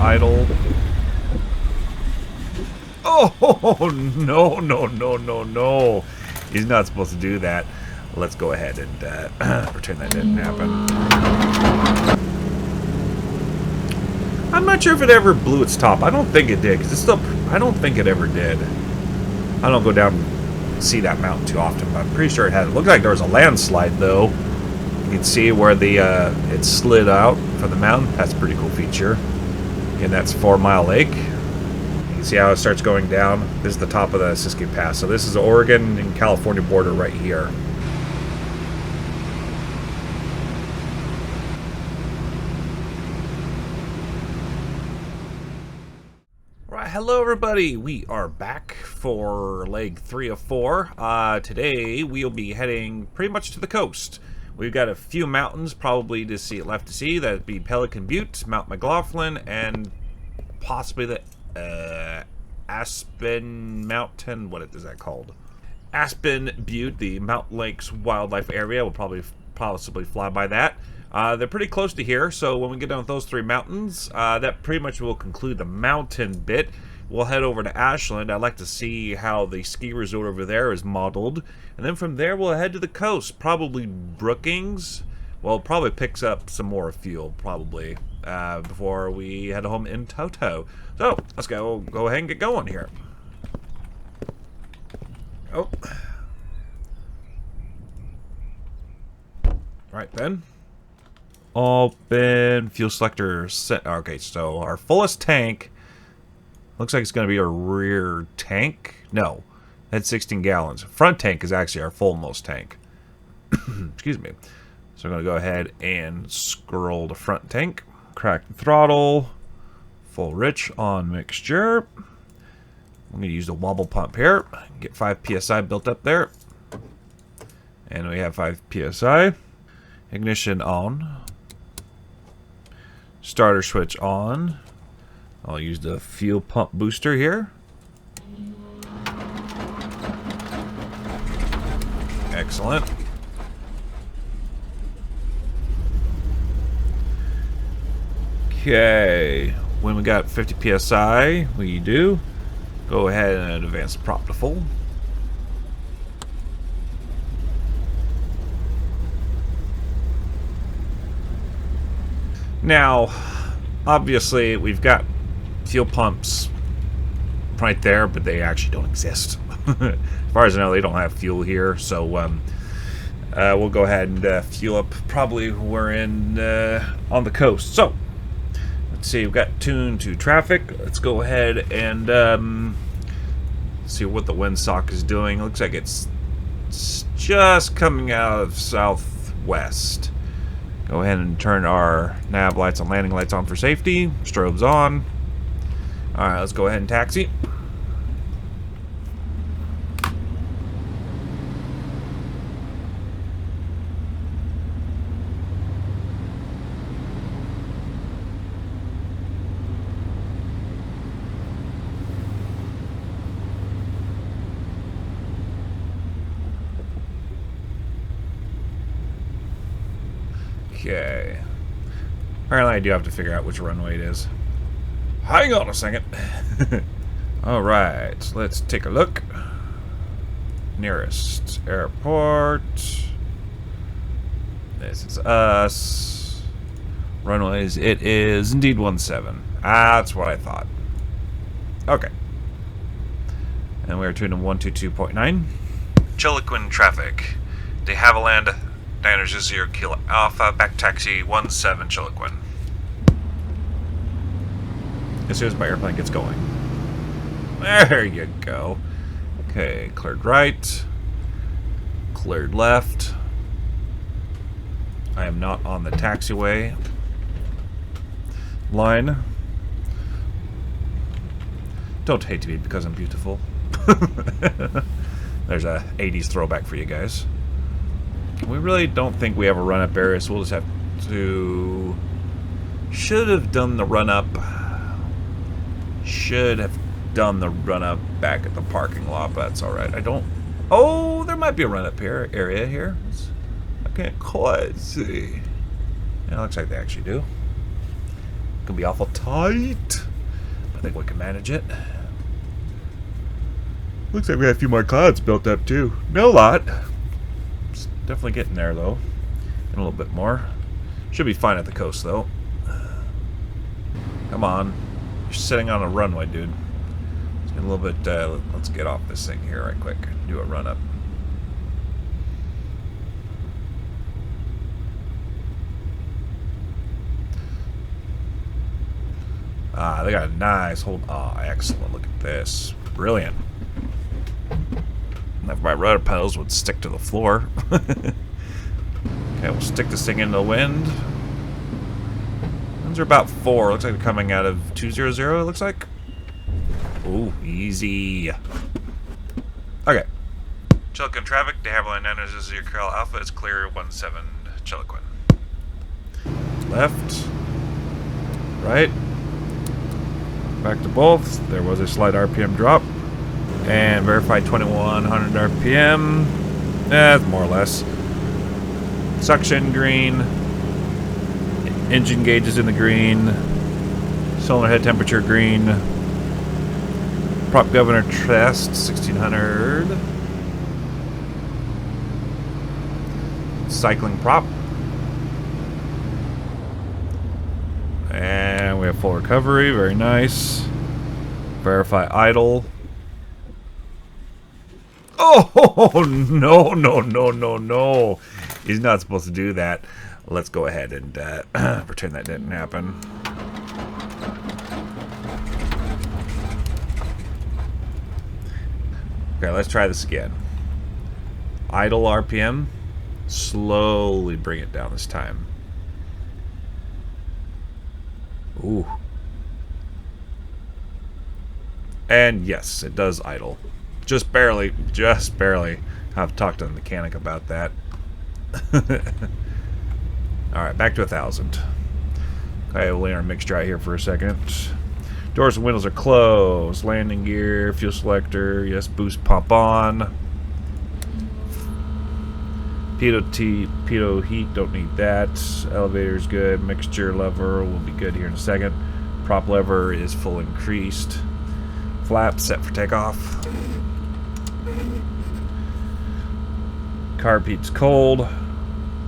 idle. Oh, no, no, no, no, no. He's not supposed to do that. Let's go ahead and pretend that didn't happen. I'm not sure if it ever blew its top. I don't think it did, because it's still... I don't think it ever did. I don't go down and see that mountain too often, but I'm pretty sure it has. It looked like there was a landslide, though. You can see where the it slid out from the mountain. That's a pretty cool feature. Again, that's 4 Mile Lake. You can see how it starts going down. This is the top of the Siskiyou Pass. So this is the Oregon and California border right here. Right, hello everybody. We are back for leg 3 of 4. Today we'll be heading pretty much to the coast. We've got a few mountains probably left to see. That'd be Pelican Butte, Mount McLoughlin, and possibly the Aspen Mountain. What is that called? Aspen Butte, the Mountain Lakes Wildlife Area. We'll probably possibly fly by that. They're pretty close to here, so when we get done with those 3 mountains, that pretty much will conclude the mountain bit. We'll head over to Ashland. I'd like to see how the ski resort over there is modeled. And then from there, we'll head to the coast. Probably Brookings. Well, probably picks up some more fuel, probably, before we head home in toto. So, let's go ahead and get going here. Oh. Right then. Open fuel selector set. Okay, so our fullest tank looks like it's going to be a rear tank. No, that's 16 gallons. Front tank is actually our full-most tank. Excuse me. So I'm going to go ahead and scroll to front tank. Crack the throttle. Full rich on mixture. I'm going to use the wobble pump here. Get 5 psi built up there. And we have 5 psi. Ignition on. Starter switch on. I'll use the fuel pump booster here. Excellent. Okay. When we got 50 psi, we do go ahead and advance the prop to full. Now, obviously, we've got fuel pumps right there, but they actually don't exist. As far as I know, they don't have fuel here, so we'll go ahead and fuel up. Probably we're in on the coast. So, let's see, we've got tuned to traffic. Let's go ahead and see what the windsock is doing. Looks like it's just coming out of southwest. Go ahead and turn our nav lights and landing lights on for safety. Strobes on. Alright, let's go ahead and taxi. Okay. Apparently I do have to figure out which runway it is. Hang on a second. Alright, let's take a look. Nearest airport. This is us. Runways, it is indeed 17. That's what I thought. Okay. And we're tuned to 122.9. Chiloquin traffic. De Havilland. Diners 0 Kilo Alpha, back taxi 17 Chiloquin. As soon as my airplane gets going. There you go. Okay, cleared right. Cleared left. I am not on the taxiway line. Don't hate to be because I'm beautiful. There's a 80s throwback for you guys. We really don't think we have a run-up area, so we'll just have to... Should have done the run-up. Should have done the run-up back at the parking lot, but that's alright. I don't... Oh, there might be a run-up here, area here. I can't quite see. Yeah, it looks like they actually do. Gonna be awful tight. think we can manage it. Looks like we have a few more clouds built up too. No lot. It's definitely getting there though. And a little bit more. Should be fine at the coast though. Come on. You're sitting on a runway, dude. It's been a little bit, let's get off this thing here right quick. Do a run up. Ah, they got a nice hold. Ah, excellent. Look at this. Brilliant. If my rudder pedals would stick to the floor. Okay, we'll stick this thing in the wind. Winds are about 4. Looks like they're coming out of 200, it looks like. Ooh, easy. Okay. Chiloquin traffic, de Havilland enters as your Carl Alpha is clear 17 Chiloquin. Left. Right. Back to both. There was a slight RPM drop. And verify 2100 RPM. That's more or less. Suction green. Engine gauge is in the green. Cylinder head temperature green. Prop governor test 1600. Cycling prop. And we have full recovery. Very nice. Verify idle. Oh, no, no, no, no, no. He's not supposed to do that. Let's go ahead and pretend that didn't happen. Okay, let's try this again. Idle RPM. Slowly bring it down this time. Ooh. And yes, it does idle. Just barely, just barely. I've talked to the mechanic about that. Alright, back to 1000. Okay, we'll lay our mixture out here for a second. Doors and windows are closed. Landing gear, fuel selector, yes, boost pump on. Pitot heat, don't need that. Elevator's good. Mixture lever will be good here in a second. Prop lever is full increased. Flap set for takeoff. Carb heat's cold.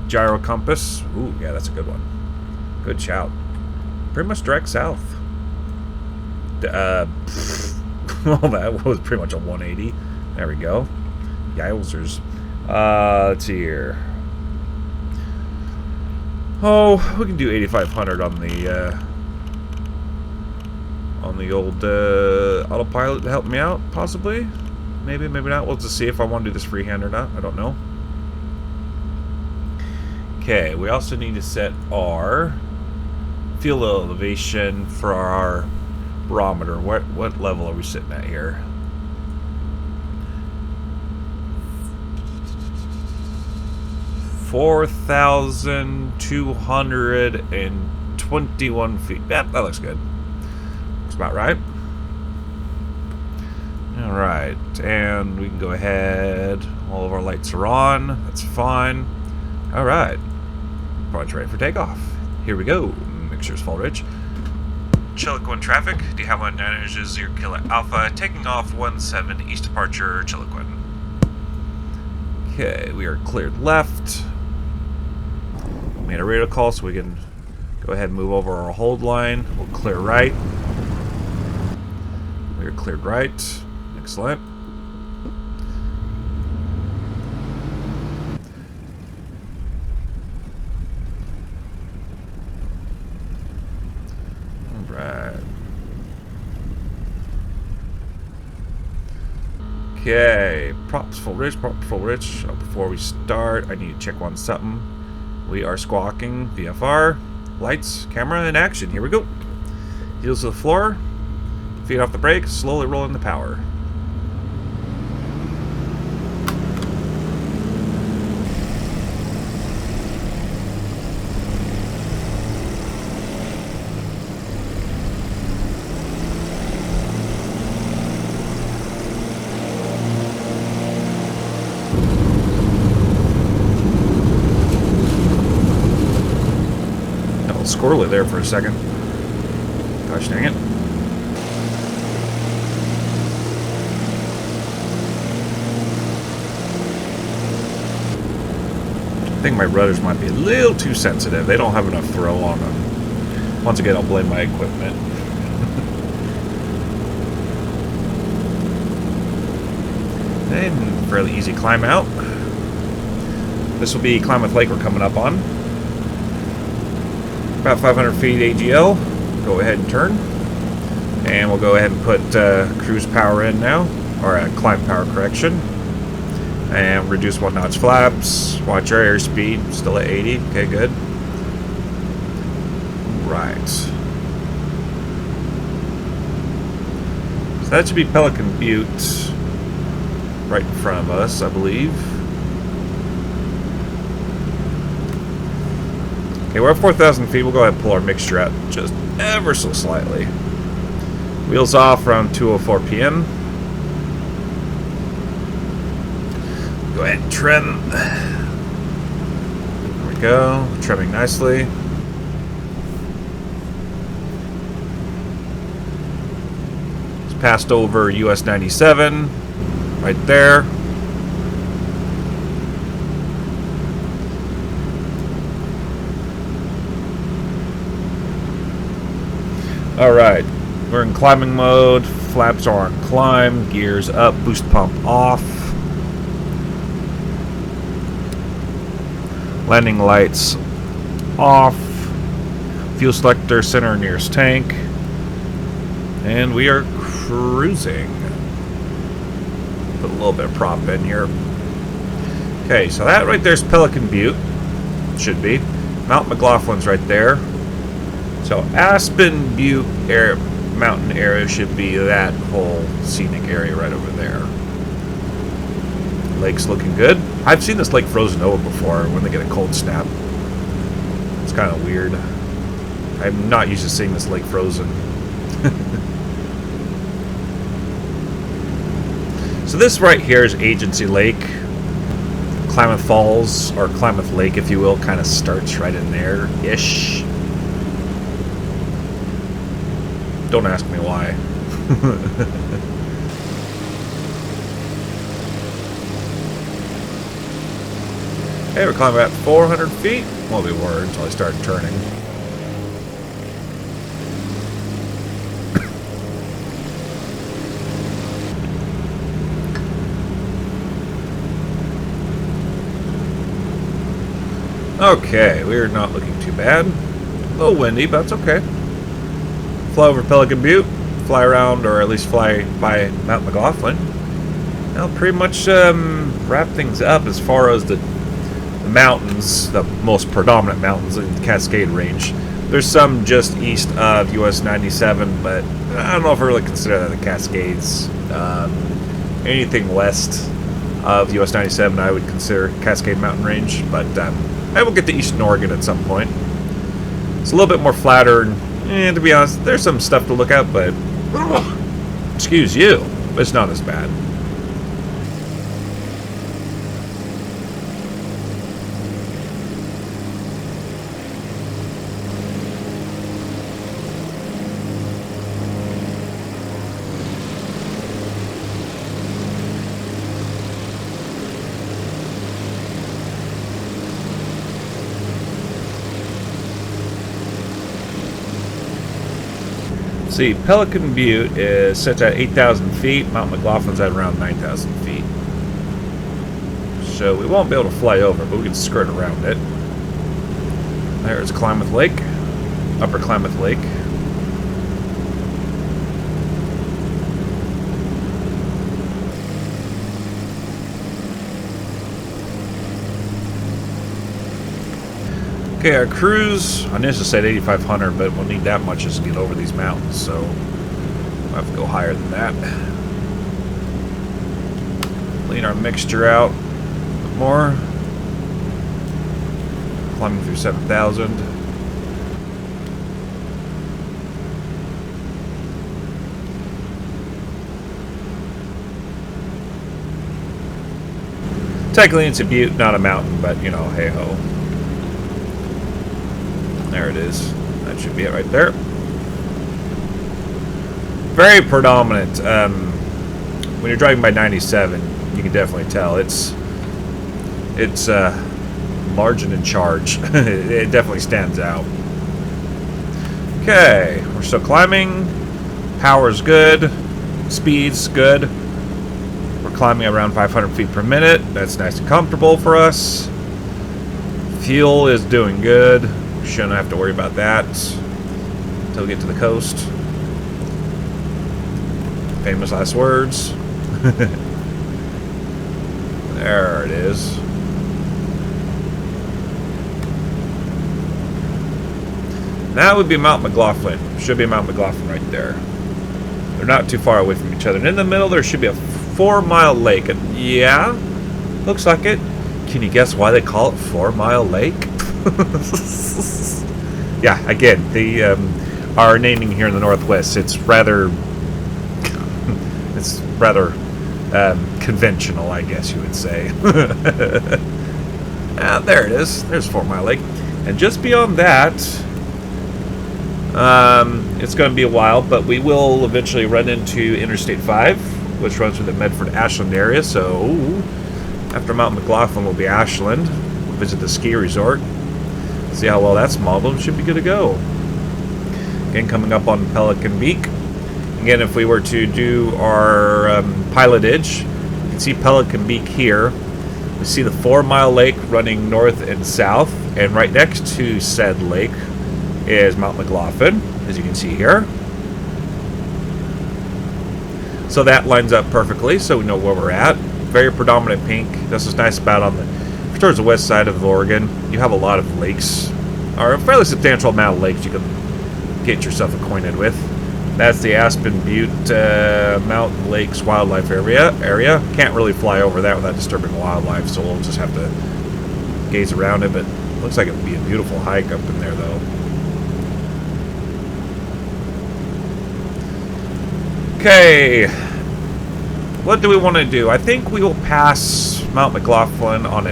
Gyro compass. Ooh, yeah, that's a good one. Good shout. Pretty much direct south. Well, that was pretty much a 180. There we go. Yowzers. Let's see here. Oh, we can do 8500 on the old autopilot to help me out, possibly. Maybe, maybe not. We'll just see if I want to do this freehand or not. I don't know. Okay, we also need to set our fuel elevation for our barometer. What level are we sitting at here? $4,221 feet. Yep, that looks good. Looks about right. Alright, and we can go ahead. All of our lights are on. That's fine. Alright. Project ready for takeoff. Here we go. Mixture's full rich. Chiloquin traffic. De Havilland manages your Killer Alpha. Taking off 17 east departure Chiloquin. Okay, we are cleared left. Made a radio call so we can go ahead and move over our hold line. We'll clear right. We are cleared right. Excellent. Alright. Okay. Props full rich, props full rich. Before we start, I need to check on something. We are squawking VFR. Lights, camera, and action. Here we go. Heels to the floor. Feet off the brake. Slowly rolling the power. Squirrely there for a second. Gosh dang it. I think my rudders might be a little too sensitive. They don't have enough throw on them. Once again, I'll blame my equipment. And fairly easy climb out. This will be Klamath Lake we're coming up on. About 500 feet AGL. Go ahead and turn. And we'll go ahead and put cruise power in now. Or climb power correction. And reduce 1 notch flaps. Watch our airspeed. Still at 80. Okay, good. Right. So that should be Pelican Butte. Right in front of us, I believe. Okay, we're at 4,000 feet. We'll go ahead and pull our mixture out just ever so slightly. Wheels off around 2:04 p.m. Go ahead and trim. There we go. Trimming nicely. Just passed over US 97. Right there. Alright, we're in climbing mode. Flaps are on climb, gears up, boost pump off. Landing lights off. Fuel selector center nearest tank. And we are cruising. Put a little bit of prop in here. Okay, so that right there's Pelican Butte. Should be. Mount McLaughlin's right there. So Aspen Butte mountain area should be that whole scenic area right over there. Lake's looking good. I've seen this lake frozen over before when they get a cold snap. It's kind of weird. I'm not used to seeing this lake frozen. So this right here is Agency Lake. Klamath Falls, or Klamath Lake, if you will, kind of starts right in there-ish. Don't ask me why. Okay, we're climbing about 400 feet. Well, we were until I started turning. Okay, we're not looking too bad. A little windy, but that's okay. Fly over Pelican Butte, fly around, or at least fly by Mount McLoughlin. That'll pretty much wrap things up as far as the mountains, the most predominant mountains in the Cascade Range. There's some just east of US 97, but I don't know if I really consider that the Cascades. Anything west of US 97 I would consider Cascade Mountain Range, but I will get to Eastern Oregon at some point. It's a little bit more flatter, and to be honest, there's some stuff to look at, but excuse you, but it's not as bad. See, Pelican Butte is set at 8,000 feet. Mount McLaughlin's at around 9,000 feet. So we won't be able to fly over, but we can skirt around it. There's Klamath Lake, Upper Klamath Lake. Okay, our cruise, I initially said 8,500, but we'll need that much just to get over these mountains, so we'll have to go higher than that. Lean our mixture out a bit more. Climbing through 7,000. Technically it's a butte, not a mountain, but you know, hey ho. There it is. That should be it right there. Very predominant. When you're driving by 97, you can definitely tell it's large and in charge. It definitely stands out. Okay, we're still climbing. Power's good. Speed's good. We're climbing around 500 feet per minute. That's nice and comfortable for us. Fuel is doing good. We shouldn't have to worry about that until we get to the coast. Famous last words. There it is. That would be Mount McLoughlin. Should be Mount McLoughlin right there. They're not too far away from each other. And in the middle, there should be a 4-mile lake. And yeah, looks like it. Can you guess why they call it 4-Mile Lake? Yeah, again, our naming here in the Northwest, it's rather conventional, I guess you would say. There it is. There's 4-Mile Lake. And just beyond that, it's going to be a while, but we will eventually run into Interstate 5, which runs through the Medford-Ashland area. So after Mount McLoughlin will be Ashland. We'll visit the ski resort. See how well that's modeled. Should be good to go. Again, coming up on Pelican Butte. Again, if we were to do our pilotage, you can see Pelican Butte here. We see the 4-Mile Lake running north and south, and right next to said lake is Mount McLoughlin, as you can see here. So that lines up perfectly, so we know where we're at. Very predominant pink. This is nice about on the towards the west side of Oregon. You have a lot of lakes, or a fairly substantial amount of lakes you can get yourself acquainted with. That's the Aspen Butte Mountain Lakes Wildlife Area. Can't really fly over that without disturbing wildlife, so we'll just have to gaze around it. But it looks like it would be a beautiful hike up in there, though. Okay, what do we want to do? I think we will pass Mount McLoughlin on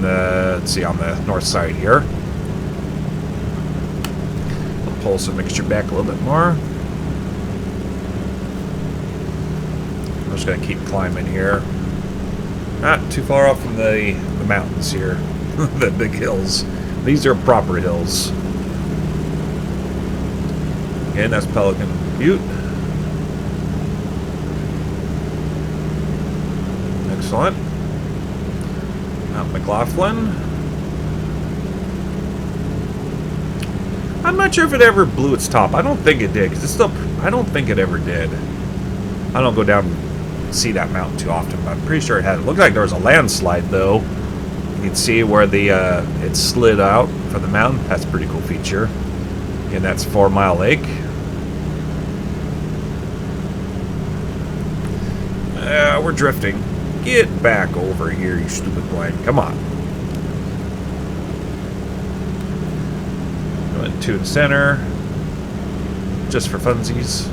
the north side here. We'll pull some mixture back a little bit more. I'm just going to keep climbing here. Not too far off from the mountains here, the big hills. These are proper hills. Again, that's Pelican Butte. Excellent. Mount McLoughlin. I'm not sure if it ever blew its top. I don't think it did, because it's still. I don't think it ever did. I don't go down and see that mountain too often, but I'm pretty sure it had. It looked like there was a landslide, though. You can see where the it slid out from the mountain. That's a pretty cool feature. Again, that's 4-Mile Lake. We're drifting. Get back over here, you stupid plane. Come on. Going to the center. Just for funsies.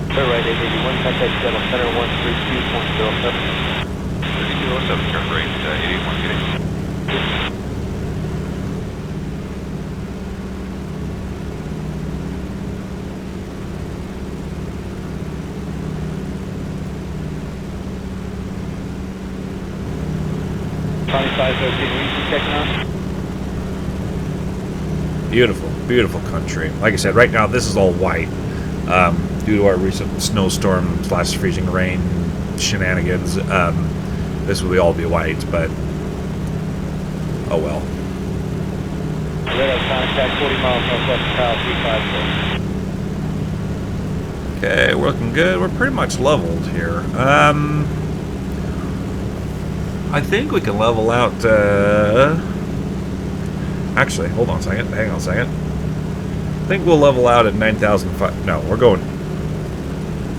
Clear right, 881, contact Seattle Center 132.07. 3207, turn right, 881, getting. Beautiful, beautiful country. Like I said, right now this is all white due to our recent snowstorm / freezing rain shenanigans. This will all be white, but oh well. Radar contact 40 miles northwest of Kyle 354. Okay, we're looking good. We're pretty much leveled here. I think we can level out, actually, hold on a second, hang on a second. I think we'll level out at 9,005, no, we're going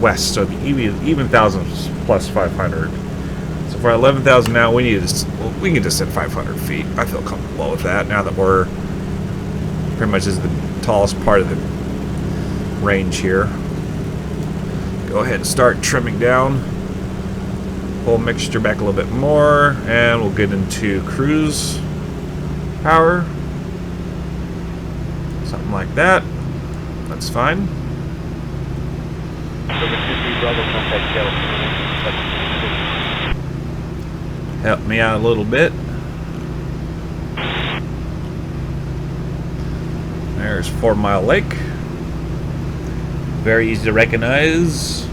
west, so even 1,000 plus 500. So for 11,000 now, we can just set 500 feet. I feel comfortable with that, now that we're pretty much is the tallest part of the range here. Go ahead and start trimming down. Pull mixture back a little bit more, and we'll get into cruise power. Something like that. That's fine. Help me out a little bit. There's 4 Mile Lake. Very easy to recognize.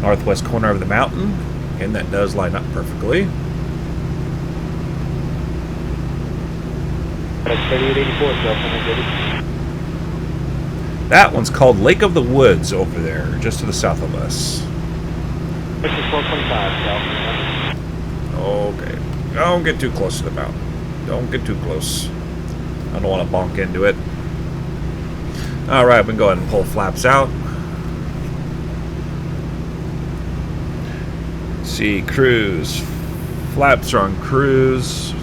Northwest corner of the mountain. And that does line up perfectly. That's 3884, California. That one's called Lake of the Woods over there, just to the south of us. This is 425, California. Okay. Don't get too close to the mountain. Don't get too close. I don't want to bonk into it. Alright, we can go ahead and pull flaps out. See, cruise. Flaps are on cruise.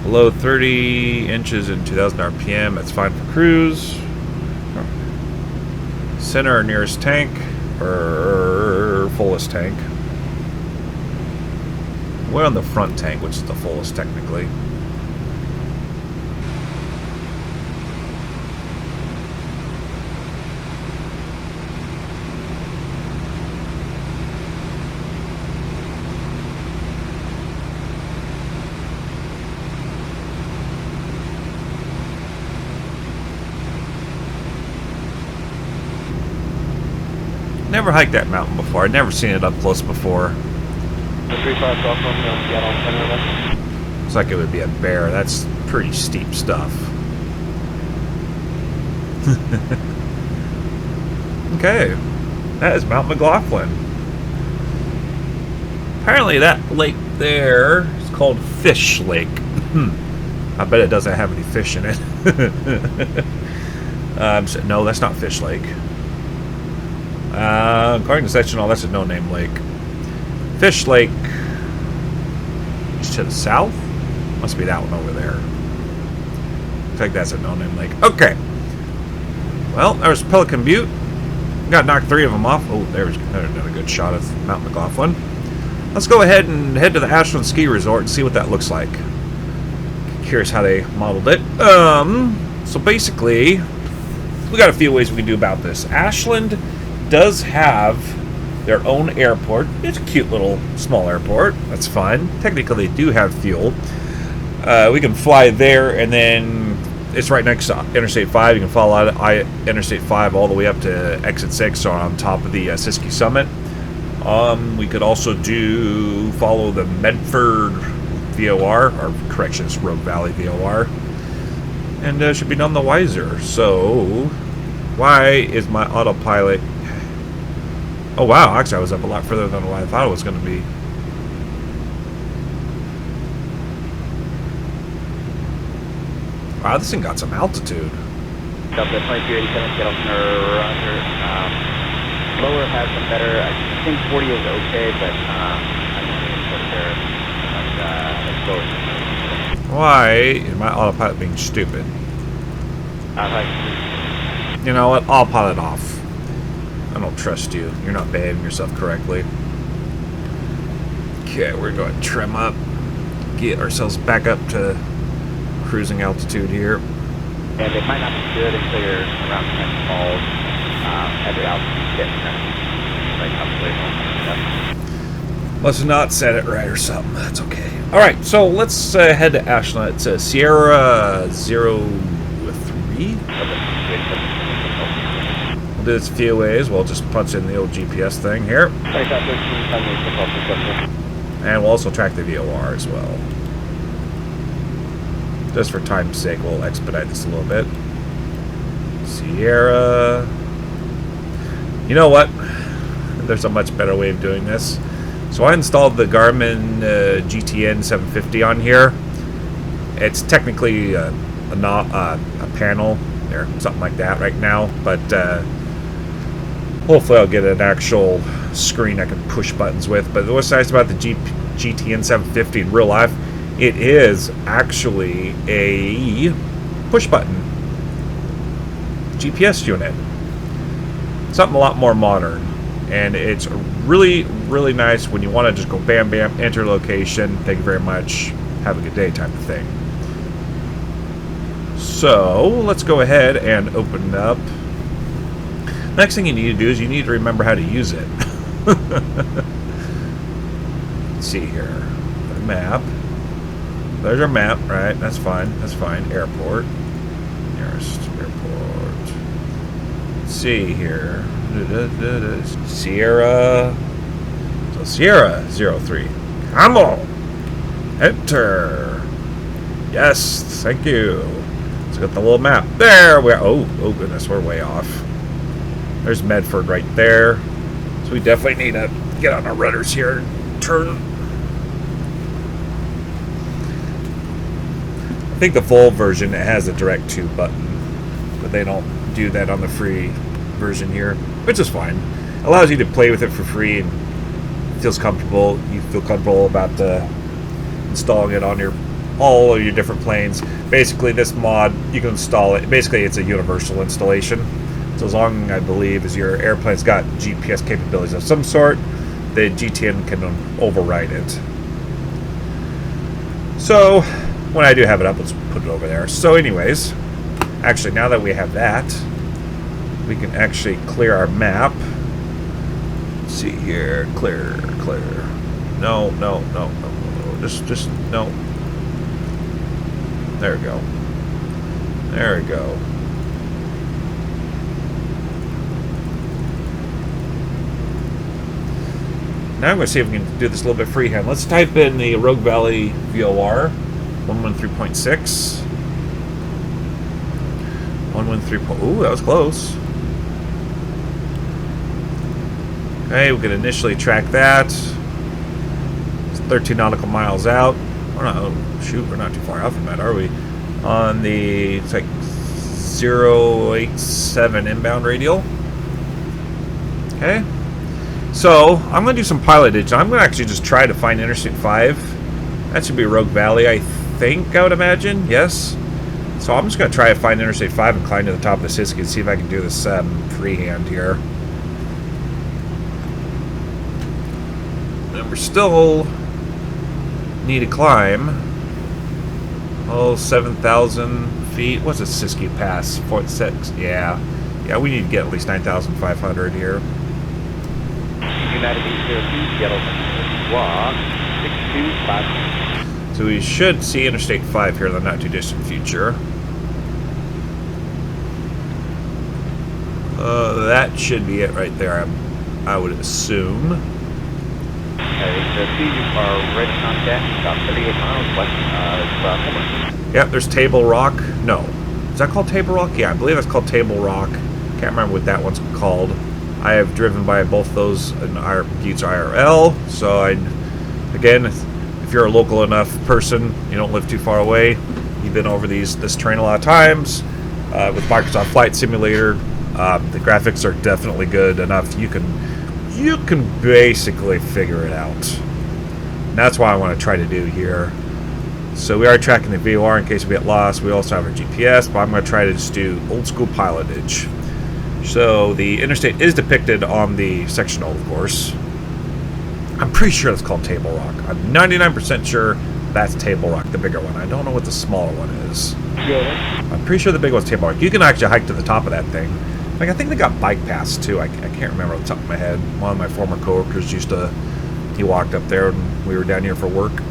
Below 30 inches in 2000 RPM. That's fine for cruise. Center our nearest tank, or fullest tank. We're on the front tank, which is the fullest technically. Never hiked that mountain before. I'd never seen it up close before. 35 off on get on center left. Looks like it would be a bear. That's pretty steep stuff. Okay. That is Mount McLoughlin. Apparently that lake there is called Fish Lake. I bet it doesn't have any fish in it. No, that's not Fish Lake. According to sectional, that's a no-name lake. Fish Lake is to the south. Must be that one over there. Looks like that's a no-name lake. Okay. Well, there's Pelican Butte. Got knocked 3 of them off. Oh, there's another good shot of Mount McLoughlin. Let's go ahead and head to the Ashland Ski Resort and see what that looks like. Curious how they modeled it. So basically, we got a few ways we can do about this. Ashland does have their own airport. It's a cute little small airport. That's fine. Technically, they do have fuel. We can fly there, and then it's right next to Interstate 5. You can follow out Interstate 5 all the way up to Exit 6 on top of the Siskiyou Summit. We could also follow the Medford VOR, or correction, it's Rogue Valley VOR, and should be none the wiser. So, why is my autopilot... Oh wow, actually I was up a lot further than what I thought it was going to be. Wow, this thing got some altitude. Delta 2287, get on Roger. Lower has been better. I think 40 is okay, but I'm not even sure there. But Why is my autopilot being stupid? You know what? I'll pilot off. I don't trust you. You're not behaving yourself correctly. Okay, we're going to trim up. Get ourselves back up to cruising altitude here. And it might not be good until you're around 10 falls. Every altitude gets Must have not set it right or something. That's okay. Alright, so let's head to Ashland. It's Sierra 03. We'll do this a few ways. We'll just punch in the old GPS thing here. And we'll also track the VOR as well. Just for time's sake, we'll expedite this a little bit. Sierra. You know what? There's a much better way of doing this. So I installed the Garmin GTN 750 on here. It's technically a panel or something like that right now, but hopefully I'll get an actual screen I can push buttons with. But what's nice about the GTN 750 in real life, it is actually a push button GPS unit. Something a lot more modern. And it's really, really nice when you want to just go bam, bam, enter location, thank you very much, have a good day type of thing. So, let's go ahead and open it up. Next thing you need to do is you need to remember how to use it. Let's see here. The map. there's our map, right? That's fine. That's fine. Airport. Nearest airport. Let's see here. Sierra. So Sierra 03. Come on. Enter. Yes, thank you. Let's get the little map. There we are. Oh goodness, we're way off. There's Medford right there. So we definitely need to get on our rudders here. Turn. I think the full version has a direct to button, but they don't do that on the free version here, which is fine. Allows you to play with it for free and feels comfortable. You feel comfortable about installing it on all of your different planes. Basically, this mod, you can install it. Basically, it's a universal installation. So as long, I believe, as your airplane's got GPS capabilities of some sort, the GTN can override it. So when I do have it up, let's put it over there. So anyways, actually, now that we have that, we can actually clear our map. Let's see here. Clear. No. Just, no. There we go. Now I'm going to see if we can do this a little bit freehand. Let's type in the Rogue Valley VOR 113.6. 113. Ooh, that was close. Okay, we can initially track that. It's 13 nautical miles out. We're not. Oh, shoot, we're not too far out from that, are we? On the, it's like 087 inbound radial. Okay. So, I'm going to do some pilotage. I'm going to actually just try to find Interstate 5. That should be Rogue Valley, I think, I would imagine. Yes. So, I'm just going to try to find Interstate 5 and climb to the top of the Siskiyou and see if I can do this freehand here. And we're still need to climb. Oh, 7,000 feet. What's a Siskiyou Pass? 46. Yeah, we need to get at least 9,500 here. United 802, Seattle, walk 625. So we should see Interstate 5 here in the not too distant future. That should be it right there, I would assume. So you are ready on deck, about 38 miles west of Homer. Yep, there's Table Rock. No. Is that called Table Rock? Yeah, I believe that's called Table Rock. Can't remember what that one's called. I have driven by both those in Buttes IRL, so again, if you're a local enough person, you don't live too far away, you've been over this terrain a lot of times, with Microsoft Flight Simulator, the graphics are definitely good enough. You can basically figure it out. And that's what I want to try to do here. So we are tracking the VOR in case we get lost. We also have our GPS, but I'm going to try to just do old school pilotage. So the interstate is depicted on the sectional, of course. I'm pretty sure it's called Table Rock. I'm 99% sure that's Table Rock, the bigger one. I don't know what the smaller one is. Yeah. I'm pretty sure the big one's Table Rock. You can actually hike to the top of that thing. Like, I think they got bike paths too. I can't remember off the top of my head. One of my former coworkers he walked up there when we were down here for work.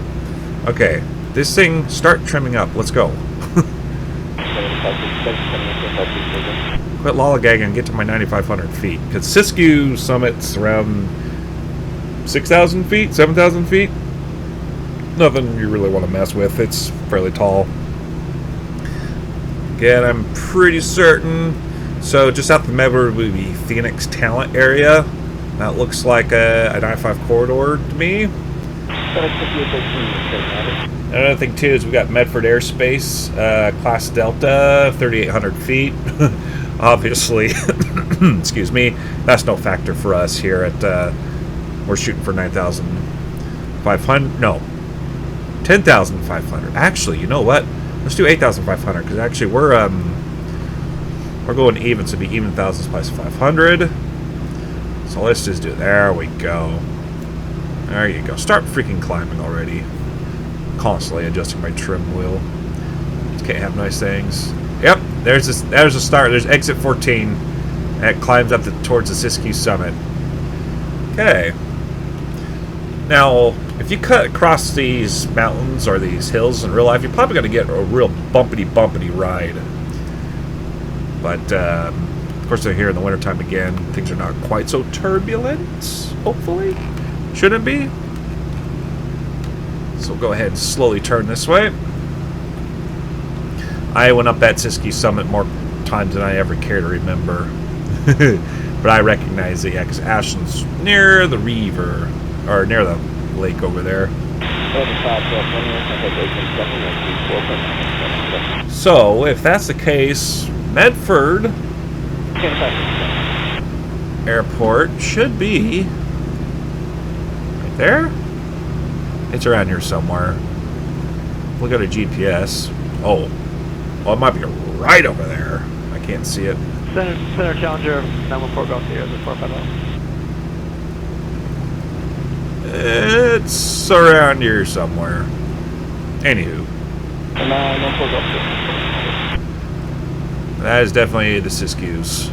Okay, this thing, start trimming up. Let's go. Quit lollygagging and get to my 9,500 feet. Because Siskiyou summit's around 6,000 feet, 7,000 feet. Nothing you really want to mess with. It's fairly tall. Again, I'm pretty certain. So just out the Medford would be Phoenix Talent area. That looks like a 95 corridor to me. Another thing too is we got Medford airspace, class Delta, 3,800 feet. Obviously, excuse me, that's no factor for us here at. We're shooting for 9,500. No, 10,500. Actually, you know what? Let's do 8,500 because actually we're going even, so it'd be even thousands plus 500. So let's just do. There we go. There you go. Start freaking climbing already. Constantly adjusting my trim wheel. Can't have nice things. Yep. There's a start. There's exit 14. It climbs up towards the Siskiyou summit. Okay. Now, If you cut across these mountains or these hills in real life, you're probably going to get a real bumpity ride. But, of course, they're here in the wintertime again. Things are not quite so turbulent, hopefully. Shouldn't be. So we'll go ahead and slowly turn this way. I went up that Siskiyou summit more times than I ever care to remember. But I recognize it, yeah, because Ashland's near the river, or near the lake over there. So, if that's the case, Medford Airport should be right there. It's around here somewhere. We'll go to GPS. Oh, well, it might be right over there. I can't see it. Center Challenger 914 Golf Sierra 450. It's around here somewhere. Anywho. 914 Golf Sierra. That is definitely the Siskiyous.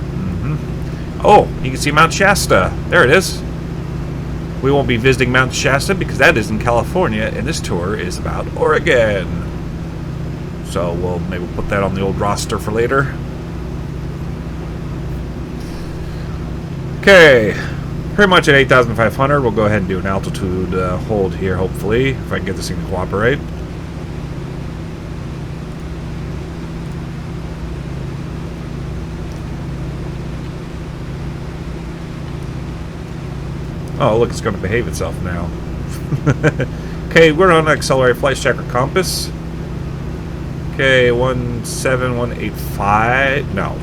Oh, you can see Mount Shasta. There it is. We won't be visiting Mount Shasta because that is in California, and this tour is about Oregon. So we'll maybe put that on the old roster for later. Okay, pretty much at 8,500. We'll go ahead and do an altitude hold here, hopefully, if I can get this thing to cooperate. Oh, look, it's going to behave itself now. Okay, we're on accelerated flight checker compass. Okay, 17185. No.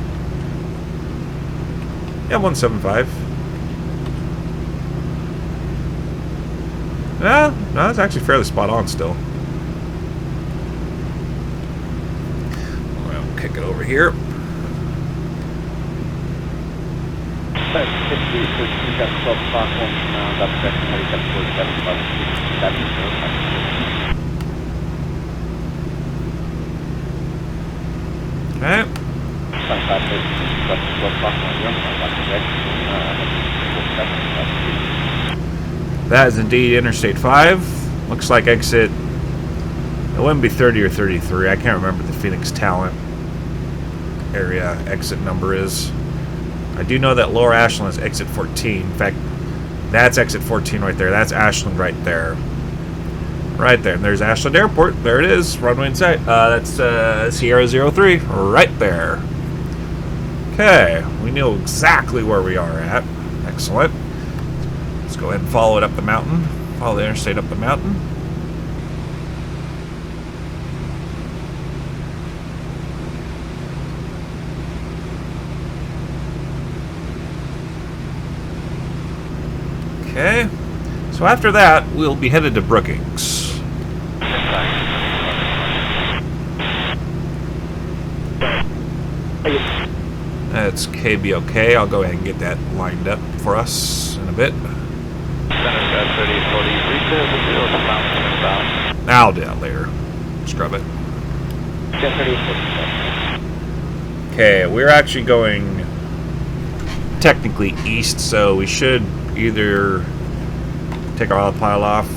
Yeah, 175. No, it's actually fairly spot on still. We'll kick it over here. Okay. That is indeed Interstate 5. Looks like exit. It wouldn't be 30 or 33. I can't remember the Phoenix Talent area exit number is. I do know that Lower Ashland is exit 14. In fact, that's exit 14 right there. That's Ashland right there. Right there. And there's Ashland Airport. There it is. Runway in sight. That's Sierra 03 right there. Okay. We know exactly where we are at. Excellent. Let's go ahead and follow it up the mountain. Follow the interstate up the mountain. Okay. So after that, we'll be headed to Brookings. That's KBOK. I'll go ahead and get that lined up for us in a bit. I'll do that later. Scrub it. Okay, we're actually going technically east, so we should either take our autopilot off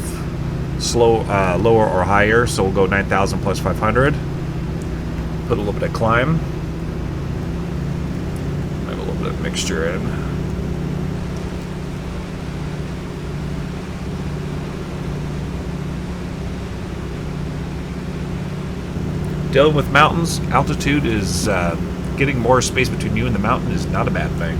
lower or higher, so we'll go 9,000 plus 500. Put a little bit of climb. Have a little bit of mixture in. Dealing with mountains, altitude is getting more space between you and the mountain is not a bad thing.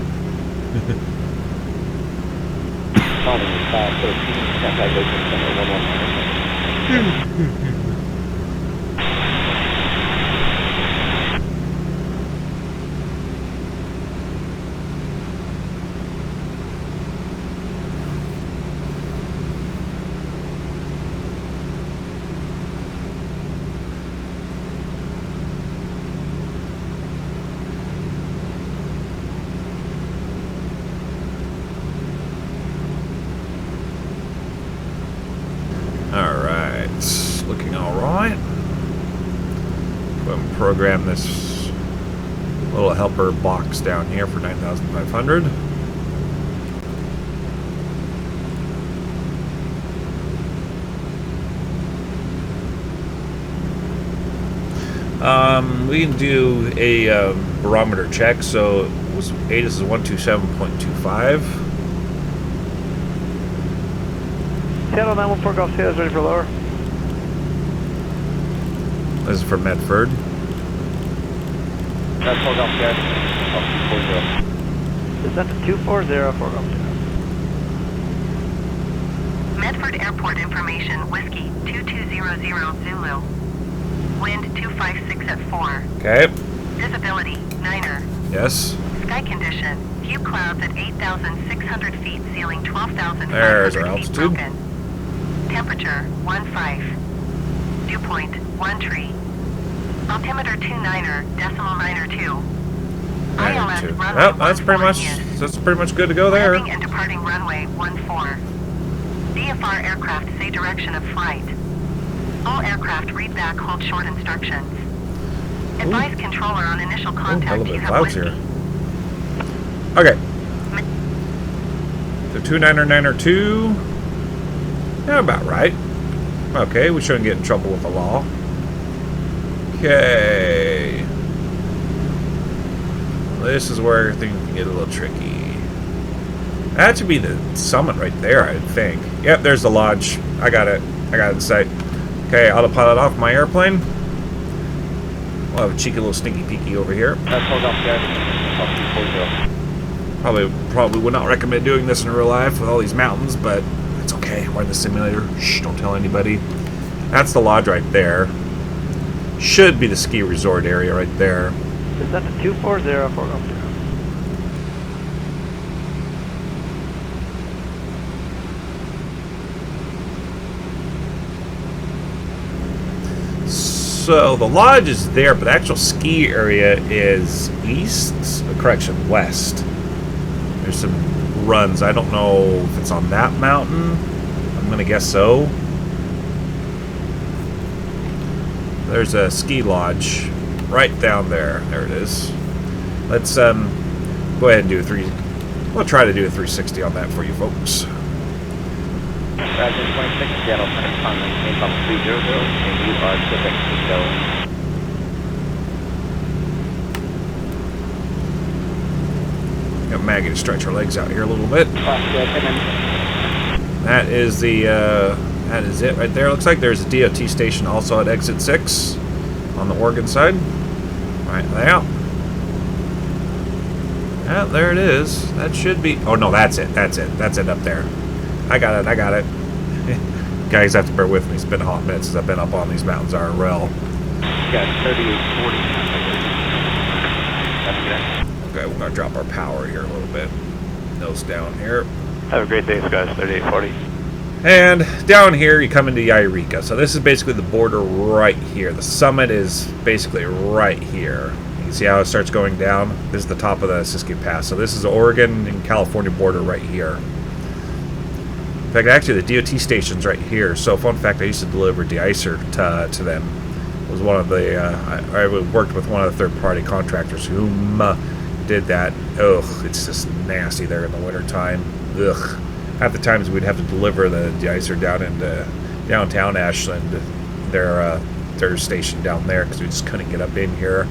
Looking all right. Go ahead and program this little helper box down here for 9,500. We can do a barometer check. So ATIS is 127.25. Seattle 914 Golf Sierra is ready for lower. This is for Medford. That's 4 Golf Sierra. Descent to 240 for Golf Sierra. Medford Airport information, Whiskey 2200 Zulu. Wind 256 at 4. Okay. Visibility, 9er. Yes. Sky condition, few clouds at 8,600 feet, ceiling 12,500 There's our feet altitude. broken. Temperature, 15. Dew point, 1 tree. Altimeter 29er, decimal 9er 2. ILS runway Well, that's pretty 14 much is. that's pretty much good to go there. Landing and departing runway 14. VFR aircraft say direction of flight. All aircraft read back, hold short instructions. Advise controller on initial Ooh, hell contact. of a You have clouds whiskey. here. Okay. The 299er2. Yeah, about right. Okay, we shouldn't get in trouble with the law. Okay. This is where everything can get a little tricky. That should be the summit right there, I think. Yep, there's the lodge. I got it. I got it in sight. Okay, autopilot off my airplane. We'll have a cheeky little stinky peeky over here. That's 4 Golf Sierra. Probably would not recommend doing this in real life with all these mountains, but it's okay. We're in the simulator. Shh, don't tell anybody. That's the lodge right there. Should be the ski resort area right there. Descent to 240 for Golf Sierra. So the lodge is there, but the actual ski area is west. There's some runs. I don't know if it's on that mountain. I'm gonna guess so. There's a ski lodge right down there. There it is. Let's go ahead and do we'll try to do a 360 on that for you folks. Roger, 26, Seattle, Pelican Butte, main bump 300, and you are Quebec, Cisco. Got Maggie to stretch her legs out here a little bit. That is that is it right there. Looks like there's a DOT station also at exit 6 on the Oregon side. Right there. Yeah, there it is. That should be. Oh no, that's it. That's it. That's it up there. I got it. I got it. Guys have to bear with me. It's been a hot minute since I've been up on these mountains IRL. Got 3840. That's good. Okay, we're gonna drop our power here a little bit. Nose down here. Have a great day, guys. 3840. And down here, you come into Eureka. So this is basically the border right here. The summit is basically right here. You can see how it starts going down. This is the top of the Siskiyou Pass. So this is the Oregon and California border right here. In fact, actually, the DOT station's right here. So, fun fact, I used to deliver de-icer to them. It was one of the, I worked with one of the third-party contractors who did that. Ugh, it's just nasty there in the wintertime. Ugh. Half the times we'd have to deliver the de-icer down into downtown Ashland, their station down there, because we just couldn't get up in here.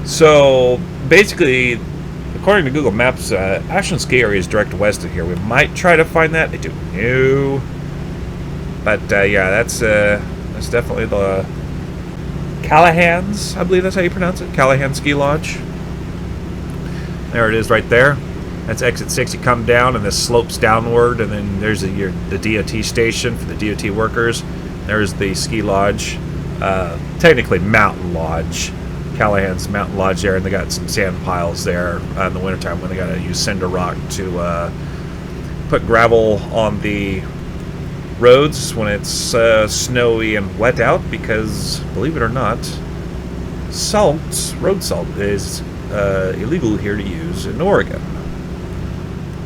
So, basically, according to Google Maps, Ashland ski area is direct west of here. We might try to find that. I don't know. But, yeah, that's definitely the Callahan's, I believe that's how you pronounce it. Callahan Ski Lodge. There it is right there. That's exit 6. You come down and this slopes downward, and then there's the DOT station for the DOT workers. There's the ski lodge. Technically Mountain Lodge. Callahan's Mountain Lodge there, and they got some sand piles there in the wintertime when they got to use cinder rock to put gravel on the roads when it's snowy and wet out, because, believe it or not, road salt is illegal here to use in Oregon.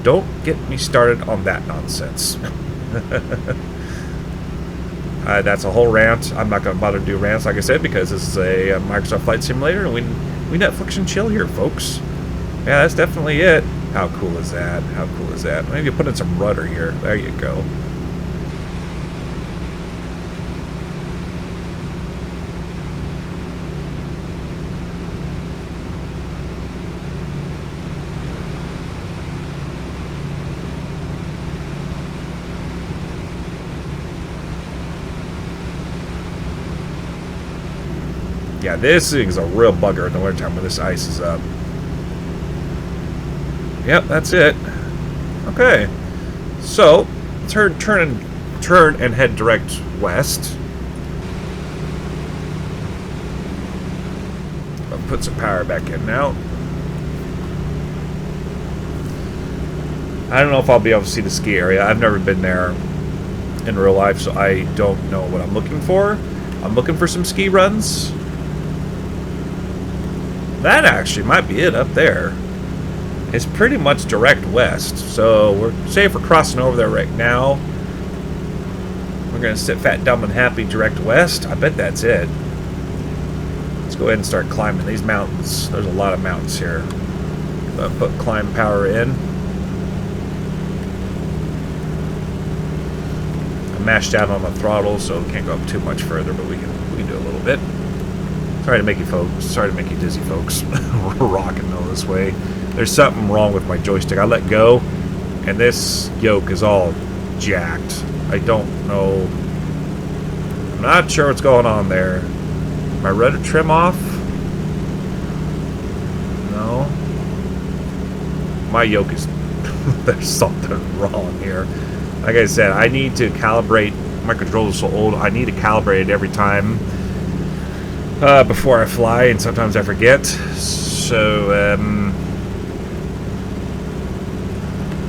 Don't get me started on that nonsense. That's a whole rant. I'm not going to bother to do rants, like I said, because this is a Microsoft Flight Simulator, and we Netflix and chill here, folks. Yeah, that's definitely it. How cool is that? How cool is that? Maybe put in some rudder here. There you go. Yeah, this thing's a real bugger in the wintertime when this ice is up. Yep, that's it. Okay. So, turn and head direct west. I'll put some power back in now. I don't know if I'll be able to see the ski area. I've never been there in real life, so I don't know what I'm looking for. I'm looking for some ski runs. That actually might be it up there. It's pretty much direct west. So we're say if we're crossing over there right now. We're gonna sit fat, dumb, and happy direct west. I bet that's it. Let's go ahead and start climbing these mountains. There's a lot of mountains here. Put climb power in. I mashed down on the throttle, so we can't go up too much further, but we can do a little bit. Sorry to make you dizzy, folks. We're rocking all this way. There's something wrong with my joystick. I let go, and this yoke is all jacked. I don't know. I'm not sure what's going on there. Am I ready to trim off? No. My yoke is... There's something wrong here. Like I said, I need to calibrate. My controller's so old, I need to calibrate it every time before I fly, and sometimes I forget. So,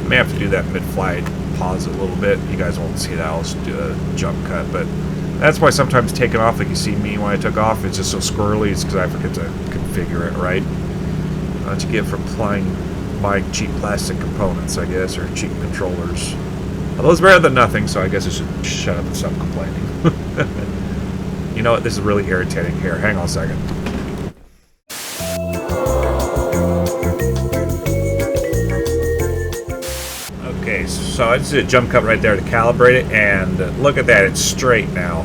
may have to do that mid-flight. Pause it a little bit. You guys won't see that. I'll just do a jump cut, but that's why sometimes taking off, like you see me when I took off, it's just so squirrely. It's because I forget to configure it right. What you get for buying cheap plastic components, I guess, or cheap controllers. Although it's better than nothing, so I guess I should shut up and stop complaining. You know what? This is really irritating. Here, hang on a second. Okay, so I just did a jump cut right there to calibrate it, and look at that, it's straight now.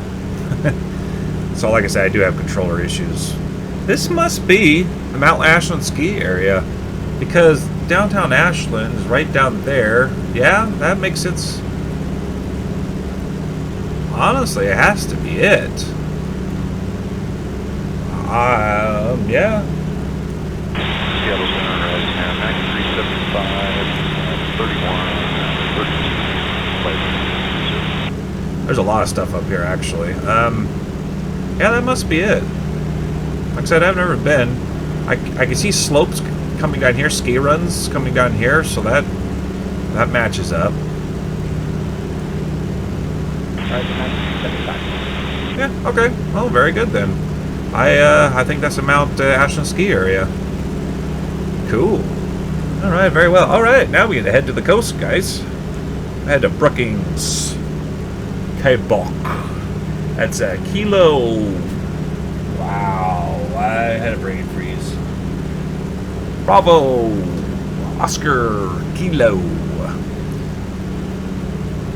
So like I said, I do have controller issues. This must be the Mount Ashland ski area, because downtown Ashland is right down there. Yeah, that makes sense. Honestly, it has to be it. Yeah. Seattle Center right now, 9375, 31, 32. There's a lot of stuff up here, actually. Yeah, that must be it. Like I said, I've never been. I can see slopes coming down here, ski runs coming down here, so that matches up. Yeah, okay. Well, very good then. I think that's the Mount Ashland ski area. Cool. All right, very well. All right, now we get to head to the coast, guys. Head to Brookings, KBOK. That's a kilo. Wow, I had a brain freeze. Bravo, Oscar, kilo.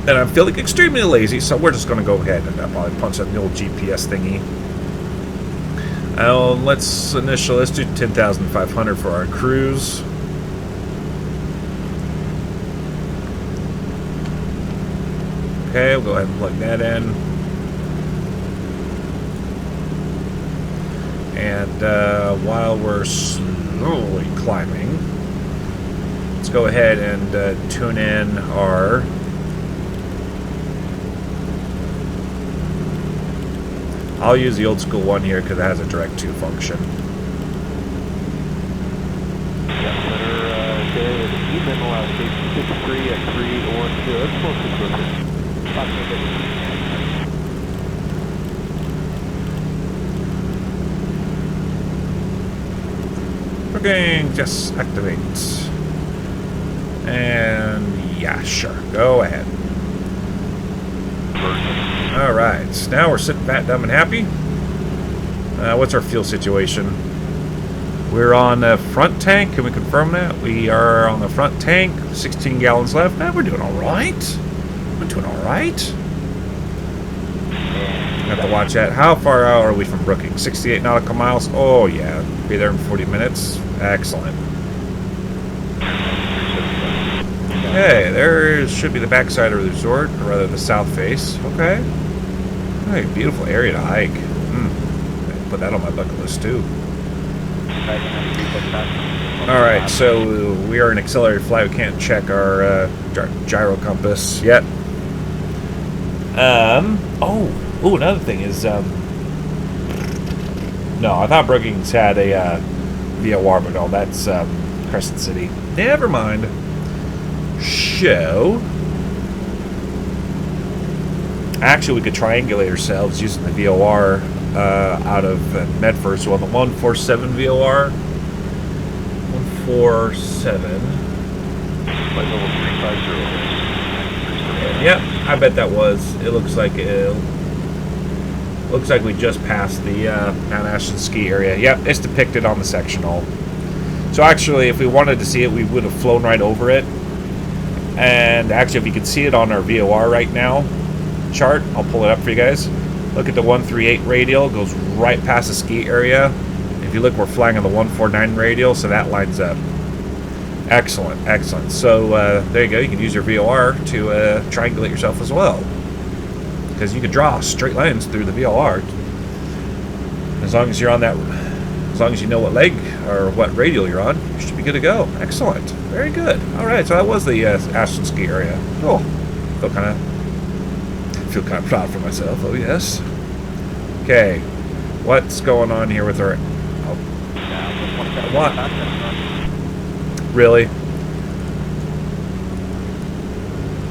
And I'm feeling extremely lazy, so we're just going to go ahead and probably punch up the old GPS thingy. Let's do 10,500 for our cruise. Okay, we'll go ahead and plug that in. And while we're slowly climbing, let's go ahead and tune in our... I'll use the old school one here because it has a direct to function. Even allows station 63 at 312. That's close to perfect. Okay, just activate. And yeah, sure. Go ahead. Alright, now we're sitting fat, dumb, and happy. What's our fuel situation? We're on the front tank. Can we confirm that? We are on the front tank. 16 gallons left. We're doing alright. We're doing alright. Have to watch that. How far out are we from Brookings? 68 nautical miles? Oh, yeah. Be there in 40 minutes. Excellent. Okay, there should be the backside of the resort, or rather the south face. Okay. Hey, beautiful area to hike. put that on my bucket list too. All right, so we are in accelerated flight. We can't check our gyro compass yet. Another thing is, no, I thought Brookings had a VOR, but no, that's Crescent City. Never mind. Show. Actually, we could triangulate ourselves using the VOR out of Medford. So on the 147 VOR, 147. Flight level 350. Yep, I bet that was. It looks like we just passed the Mount Ashland ski area. Yep, it's depicted on the sectional. So actually, if we wanted to see it, we would have flown right over it. And actually, if you can see it on our VOR right now chart, I'll pull it up for you guys. Look at the 138 radial, goes right past the ski area. If you look, we're flying on the 149 radial, so that lines up. Excellent, excellent. So there you go. You can use your VOR to triangulate yourself as well, because you can draw straight lines through the VOR. As long as you're on that, as long as you know what leg or what radial you're on, you should be good to go. Excellent, very good. All right, so that was the Ashland ski area. Cool. Feel kind of proud for myself. Oh yes. Okay, what's going on here with our? What? Really?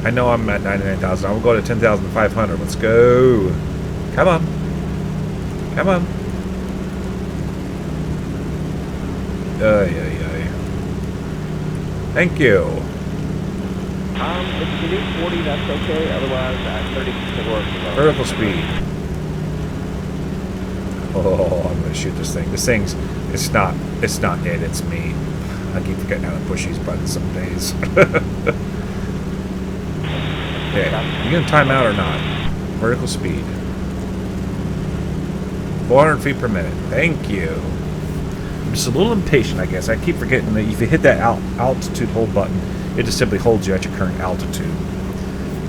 I know I'm at 99,000. I will go to 10,500. Let's go. Come on. Come on. Thank you. If you do 40, that's okay. Otherwise, 30 should work. Vertical speed. Oh, I'm gonna shoot this thing. This thing's, it's not it, it's me. I keep forgetting how to push these buttons some days. Okay, you gonna time out or not? Vertical speed. 400 feet per minute. Thank you. I'm just a little impatient, I guess. I keep forgetting that if you hit that altitude hold button, it just simply holds you at your current altitude.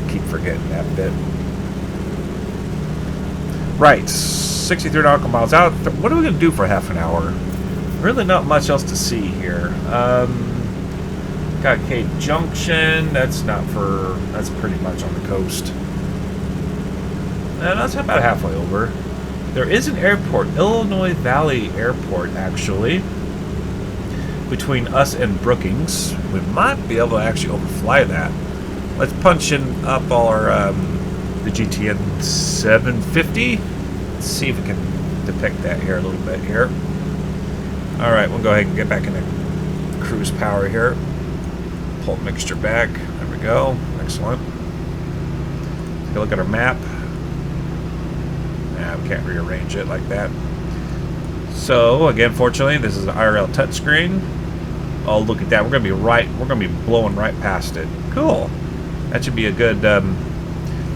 Keep forgetting that bit. Right, 63 nautical miles out. What are we gonna do for half an hour? Really not much else to see here. Cascade Junction, that's pretty much on the coast. And that's about halfway over. There is an airport, Illinois Valley Airport, actually, between us and Brookings. We might be able to actually overfly that. Let's punch in up our the GTN 750. Let's see if we can depict that here a little bit here. All right, we'll go ahead and get back into cruise power here. Pull mixture back. There we go. Excellent. Take a look at our map. Nah, we can't rearrange it like that. So again, fortunately, this is an IRL touchscreen. Oh, look at that. We're gonna be blowing right past it. Cool. That should be a good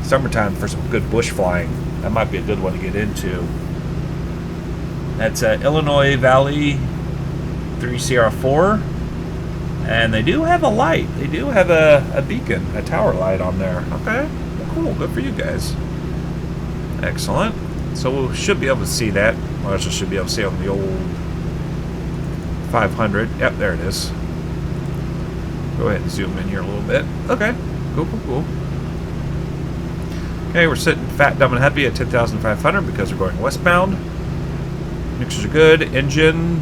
summertime for some good bush flying. That might be a good one to get into. That's Illinois Valley 3CR4, and they do have a light. They do have a beacon, a tower light on there. Okay, well, cool. Good for you guys. Excellent. So we should be able to see that. Well, I should be able to see on the old 500. Yep, there it is. Go ahead and zoom in here a little bit. Okay, cool, cool, cool. Okay, we're sitting fat, dumb, and happy at 10,500 because we're going westbound. Mixtures are good. Engine,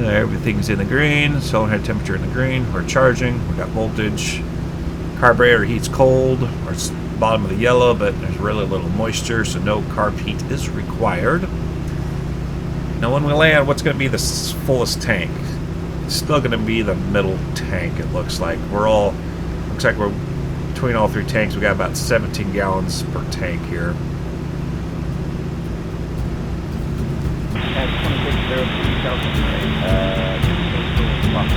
everything's in the green. Cylinder head temperature in the green. We're charging. We got voltage. Carburetor heat's cold. Or it's bottom of the yellow, but there's really little moisture, so no carb heat is required. Now, when we land, what's going to be the fullest tank? It's still going to be the middle tank. It looks like looks like we're between all three tanks. We got about 17 gallons per tank here. At 2603 Californian, 25.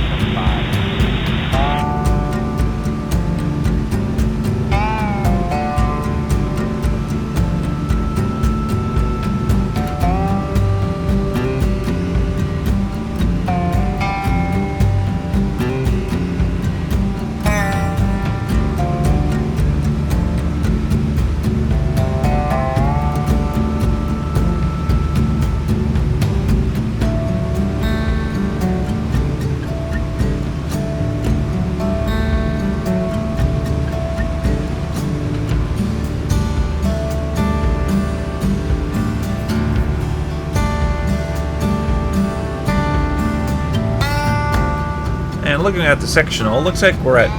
And looking at the sectional, looks like we're at,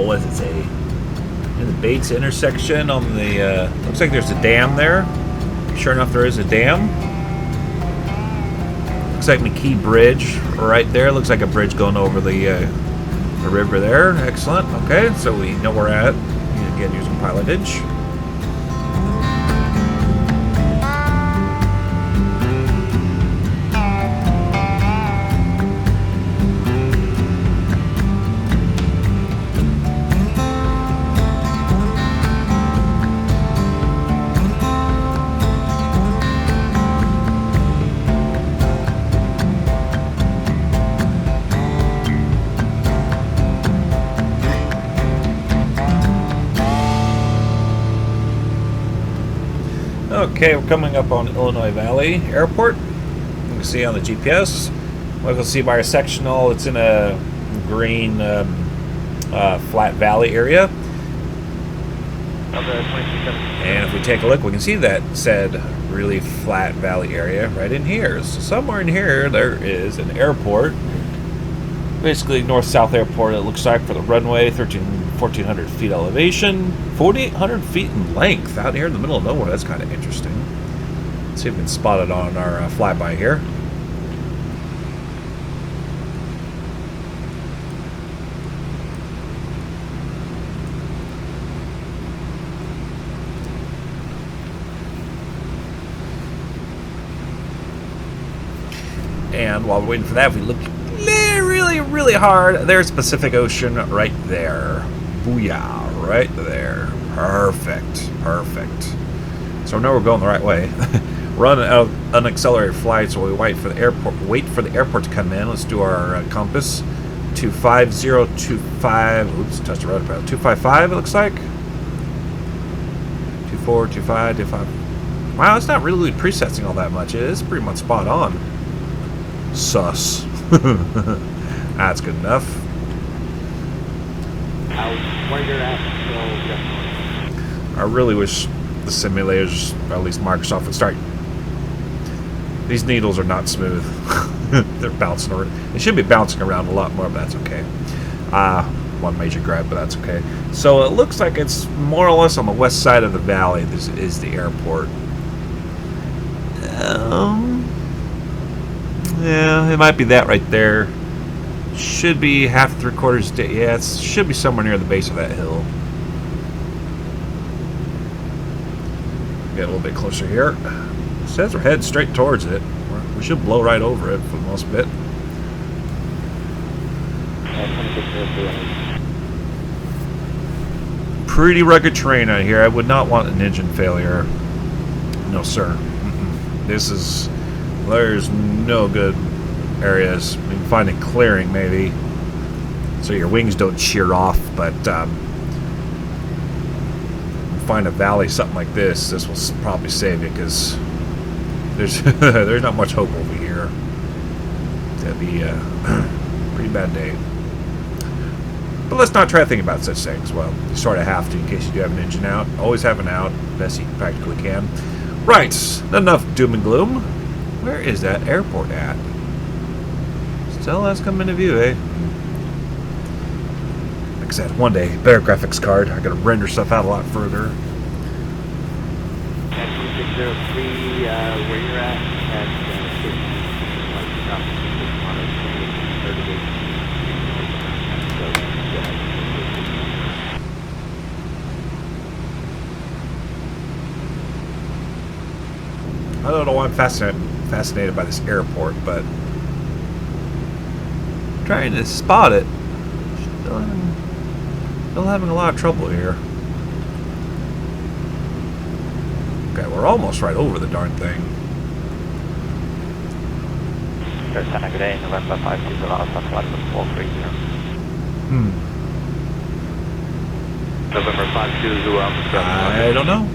what does it say? In the Bates intersection on the, looks like there's a dam there. Sure enough, there is a dam. Looks like McKee Bridge right there. Looks like a bridge going over the river there. Excellent. Okay, so we know where we're at. Again, using pilotage. Okay, we're coming up on Illinois Valley Airport. You can see on the GPS. We can see by our sectional, it's in a green flat valley area. And if we take a look, we can see that said really flat valley area right in here. So somewhere in here, there is an airport. Basically, north-south airport, it looks like, for the runway, 1,400 feet elevation, 4,800 feet in length, out here in the middle of nowhere. That's kind of interesting. Let's see if we can spot it on our flyby here. And while we're waiting for that, if we look really hard, there's Pacific Ocean right there. Booyah, right there. Perfect. So now we're going the right way. We're on an unaccelerated flight, so we wait for the airport to come in. Let's do our compass. 25025. Oops, touched the road about 255. It looks like 242525. Wow, it's not really presetsing all that much. It is pretty much spot on. Sus. That's good enough. Where you're at, so I really wish the simulators, or at least Microsoft, would start. These needles are not smooth. They're bouncing around. They should be bouncing around a lot more, but that's okay. One major gripe, but that's okay. So it looks like it's more or less on the west side of the valley. This is the airport. Yeah, it might be that right there. Should be half, 3/4 day. Yeah, it should be somewhere near the base of that hill. Get a little bit closer here. It says we're heading straight towards it. We should blow right over it for the most bit. Pretty rugged terrain out here. I would not want an engine failure. No, sir. There's no good areas. You can find a clearing maybe, so your wings don't shear off, but find a valley, something like this will probably save you, because there's there's not much hope over here. That'd be a pretty bad day. But let's not try to think about such things. Well, you sort of have to, in case you do have an engine out. Always have an out, best you practically can. Right, enough doom and gloom. Where is that airport at? Still has come into view, eh? Like I said, one day, better graphics card. I gotta render stuff out a lot further. 2603, where you're at, I don't know why I'm fascinated by this airport, but trying to spot it. Still having a lot of trouble here. Okay, we're almost right over the darn thing. There's Saturday, November 520 Alpha, flight 430. November 520 Alpha. I don't know.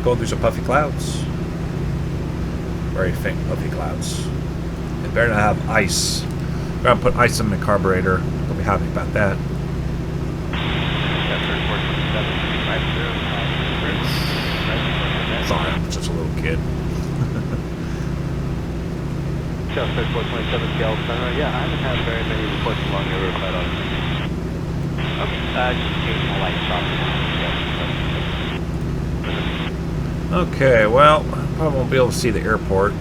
Going through some puffy clouds. Very faint puffy clouds. It better not have ice. We're gonna put ice in the carburetor. Don't be happy about that. Sorry, I'm such a little kid. Southwest 427 Seattle Center. Yeah, I haven't had very many reports along the riverside on it. Okay, just occasional light shots. Okay, well, probably won't be able to see the airport.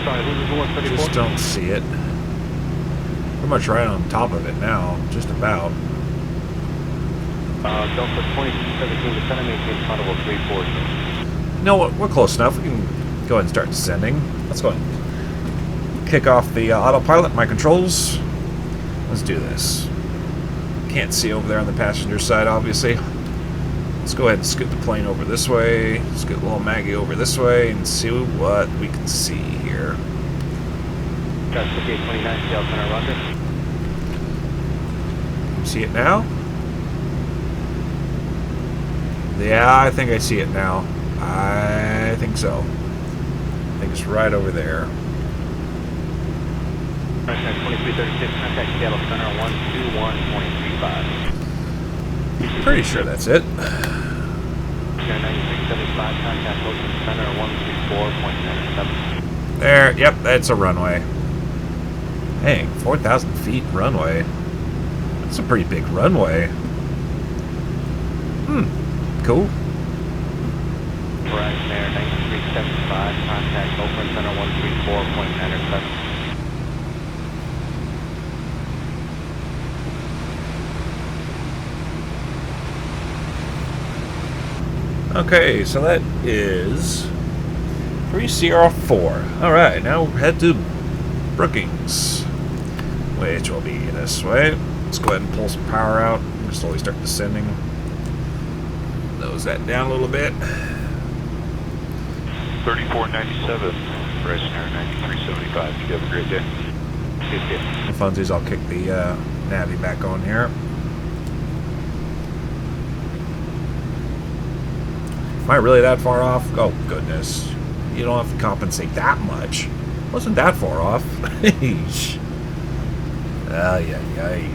Sorry, who was the 134? Just don't see it. Pretty much right on top of it now, just about. Delta 2217 descending, maintain audible 340. You know what? We're close enough. We can go ahead and start descending. Let's go ahead and kick off the autopilot, my controls. Let's do this. Can't see over there on the passenger side, obviously. Let's go ahead and scoot the plane over this way. Scoot little Maggie over this way and see what we can see here. Got 5829 Seattle Center, roger. See it now? Yeah, I think I see it now. I think so. I think it's right over there. 2336, contact Seattle Center 121.35. Pretty sure that's it. 9675, contact Ocean Center 134.97. There, yep, that's a runway. Dang, 4,000 feet runway. That's a pretty big runway. Cool. Verizon Air 9375, contact Oakland Center 134.97. Okay, so that is 3CR4. Alright, now we'll head to Brookings, which will be this way. Let's go ahead and pull some power out and slowly start descending. Nose that down a little bit. 3497, Verizon Air 9375. You have a great day. The funsies, I'll kick the Navi back on here. Am I really that far off? Oh, goodness. You don't have to compensate that much. Wasn't that far off. Eesh. Ay, ay, ay.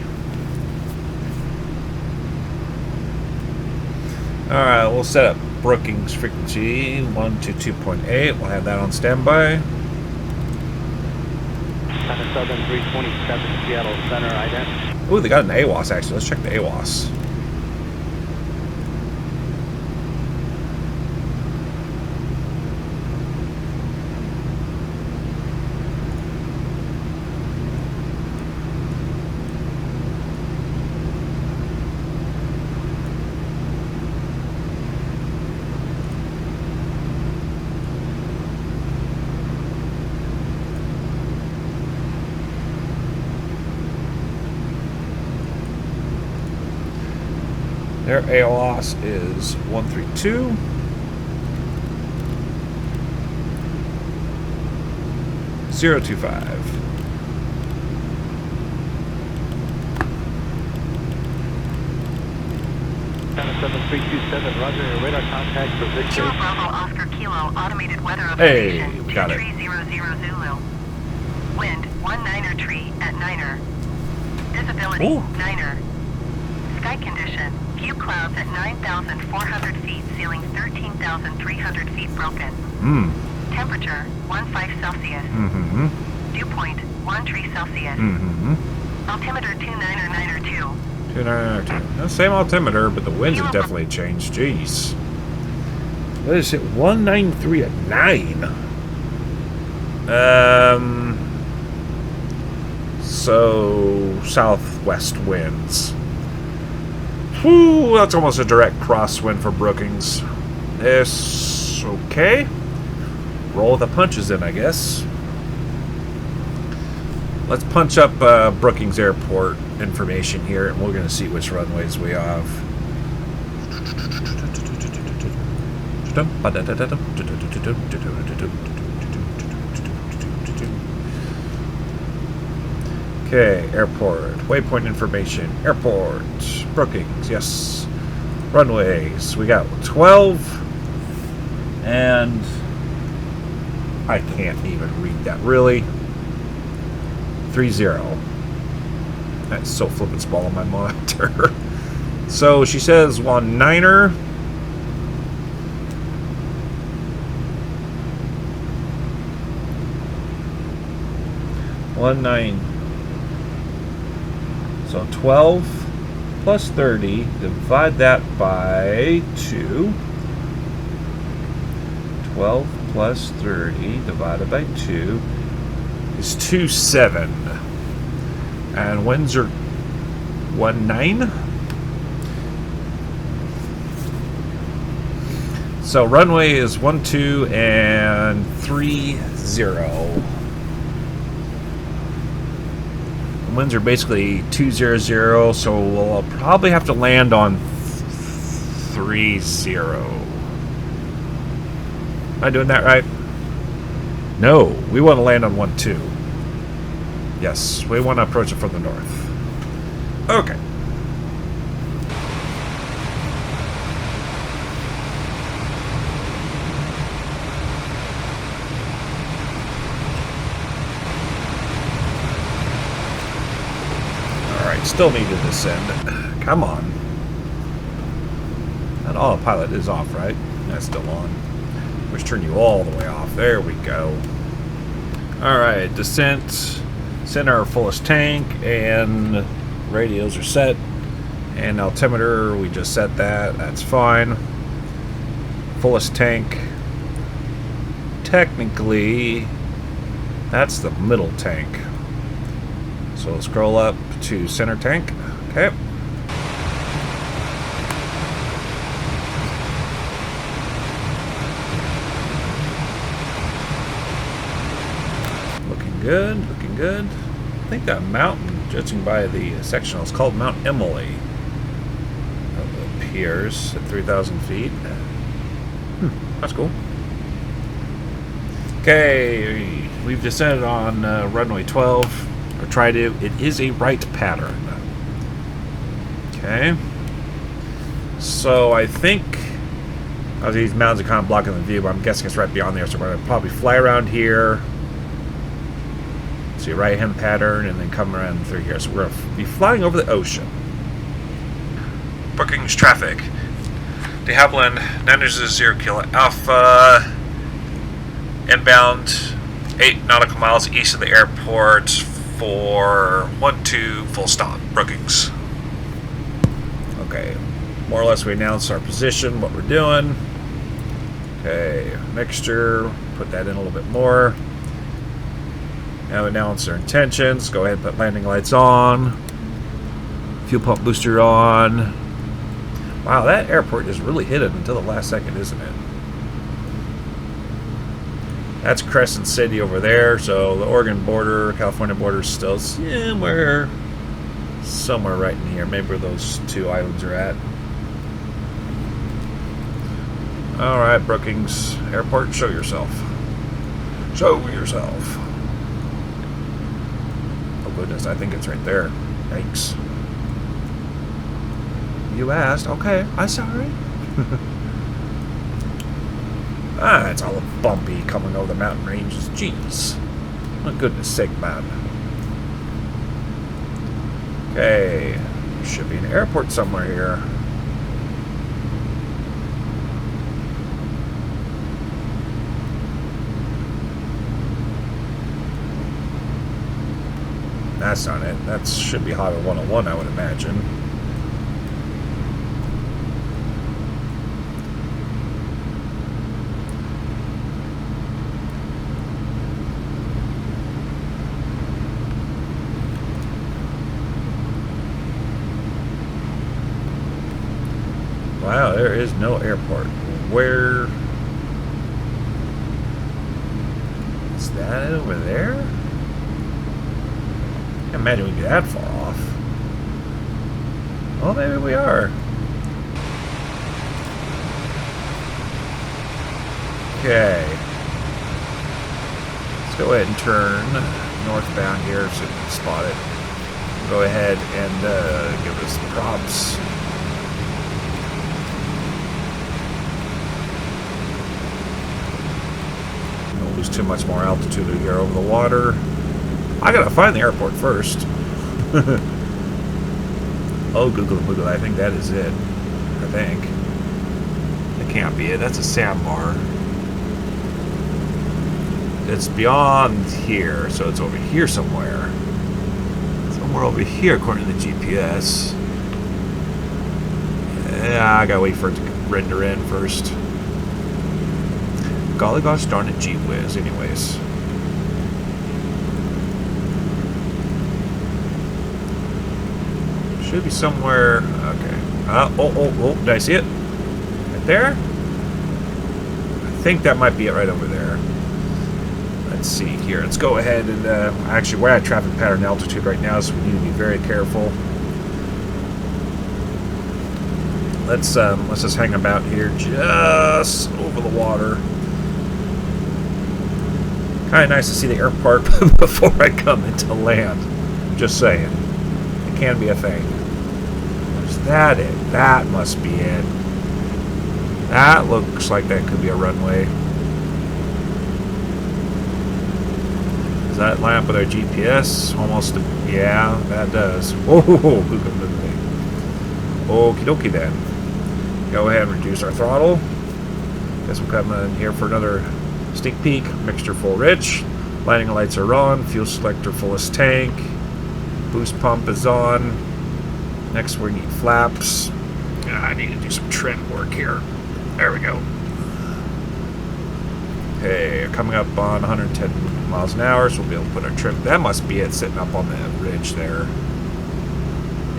Alright, we'll set up Brookings frequency 122.8. We'll have that on standby. Center Southern 327 Seattle Center, ident. Ooh, they got an AWAS actually. Let's check the AWAS. Their AOS is 132. Zero 25. Center 7327, roger, your radar contact for Victor. Kilo Bravo Oscar Kilo, automated weather Hey, observation, got it. 2300 Zulu. Wind, 19er tree at 9er. Visibility, Ooh. 9er. Sky condition, few clouds at 9,400 feet, ceiling 13,300 feet broken. Temperature, 15 Celsius. Dew point, 13 Celsius. Altimeter 299er2. 29902. Same altimeter, but the winds have definitely changed. Jeez. What is it? 193 at 9. So southwest winds. Whew, that's almost a direct crosswind for Brookings. It's okay. Roll the punches in, I guess. Let's punch up Brookings Airport information here, and we're going to see which runways we have. Okay, airport. Waypoint information. Airport. Brookings, yes. Runways. We got 12. And I can't even read that, really. 30. That's so flippin' small on my monitor. So she says 19er. 19. So 12 plus 30, divide that by 2. 12 plus 30 divided by 2 is 27. And winds are 19. So runway is 12 and 30. Winds are basically 200, so we'll probably have to land on 30. Am I doing that right? No, we want to land on 12. Yes, we want to approach it from the north. Okay. Still need to descend. Come on. That autopilot is off, right? That's still on. Which turn you all the way off. There we go. Alright, descent. Send our fullest tank, and radios are set. And altimeter, we just set that. That's fine. Fullest tank. Technically, that's the middle tank. So we'll scroll up to center tank. Okay. Looking good, looking good. I think that mountain, judging by the sectional, is called Mount Emily. It appears at 3,000 feet. That's cool. Okay, we've descended on runway 12. Or try to. It is a right pattern. Okay. So I think these mountains are kind of blocking the view, but I'm guessing it's right beyond there. So we're going to probably fly around here. See a right-hand pattern, and then come around through here. So we're going to be flying over the ocean. Brookings traffic. De Havilland, 900 Kilo Alpha. Inbound, 8 nautical miles east of the airport. For 12 full stop, Brookings. Okay, more or less we announce our position, what we're doing. Okay, mixture, put that in a little bit more. Now announce our intentions. Go ahead and put landing lights on. Fuel pump booster on. Wow, that airport is really hidden until the last second, isn't it? That's Crescent City over there, so the Oregon border, California border is still somewhere right in here. Maybe where those two islands are at. Alright, Brookings Airport, show yourself. Show yourself. Oh goodness, I think it's right there. Yikes. You asked. Okay, I'm sorry. It's all bumpy coming over the mountain ranges. Jeez. For goodness sake, man. Okay. Should be an airport somewhere here. That's not it. That should be Highway 101, I would imagine. Wow, there is no airport. Where is that over there? Can't imagine we'd be that far off. Well, maybe we are. Okay. Let's go ahead and turn northbound here so we can spot it. Go ahead and give us the props. Don't lose too much more altitude here over the water. I gotta find the airport first. Oh, Google Moogle, I think that is it. I think. It can't be it. That's a sandbar. It's beyond here, so it's over here somewhere. Somewhere over here, according to the GPS. Yeah, I gotta wait for it to render in first. Golly gosh darn it, gee whiz. Anyways. Should be somewhere. Okay. Oh, did I see it? Right there? I think that might be it right over there. Let's see here. Let's go ahead and actually we're at traffic pattern altitude right now, so we need to be very careful. Let's just hang about here just over the water. Kind of nice to see the airport before I come into land. Just saying. It can be a thing. Is that it? That must be it. That looks like that could be a runway. Does that line up with our GPS? Almost. Yeah, that does. Oh, who can move me? Okie dokie then. Go ahead and reduce our throttle. Guess we'll come in here for another sneak peek. Mixture full rich. Landing lights are on. Fuel selector fullest tank. Boost pump is on. Next we need flaps. I need to do some trim work here. There we go. Okay, coming up on 110 miles an hour, so we'll be able to put our trim. That must be it, sitting up on that ridge there.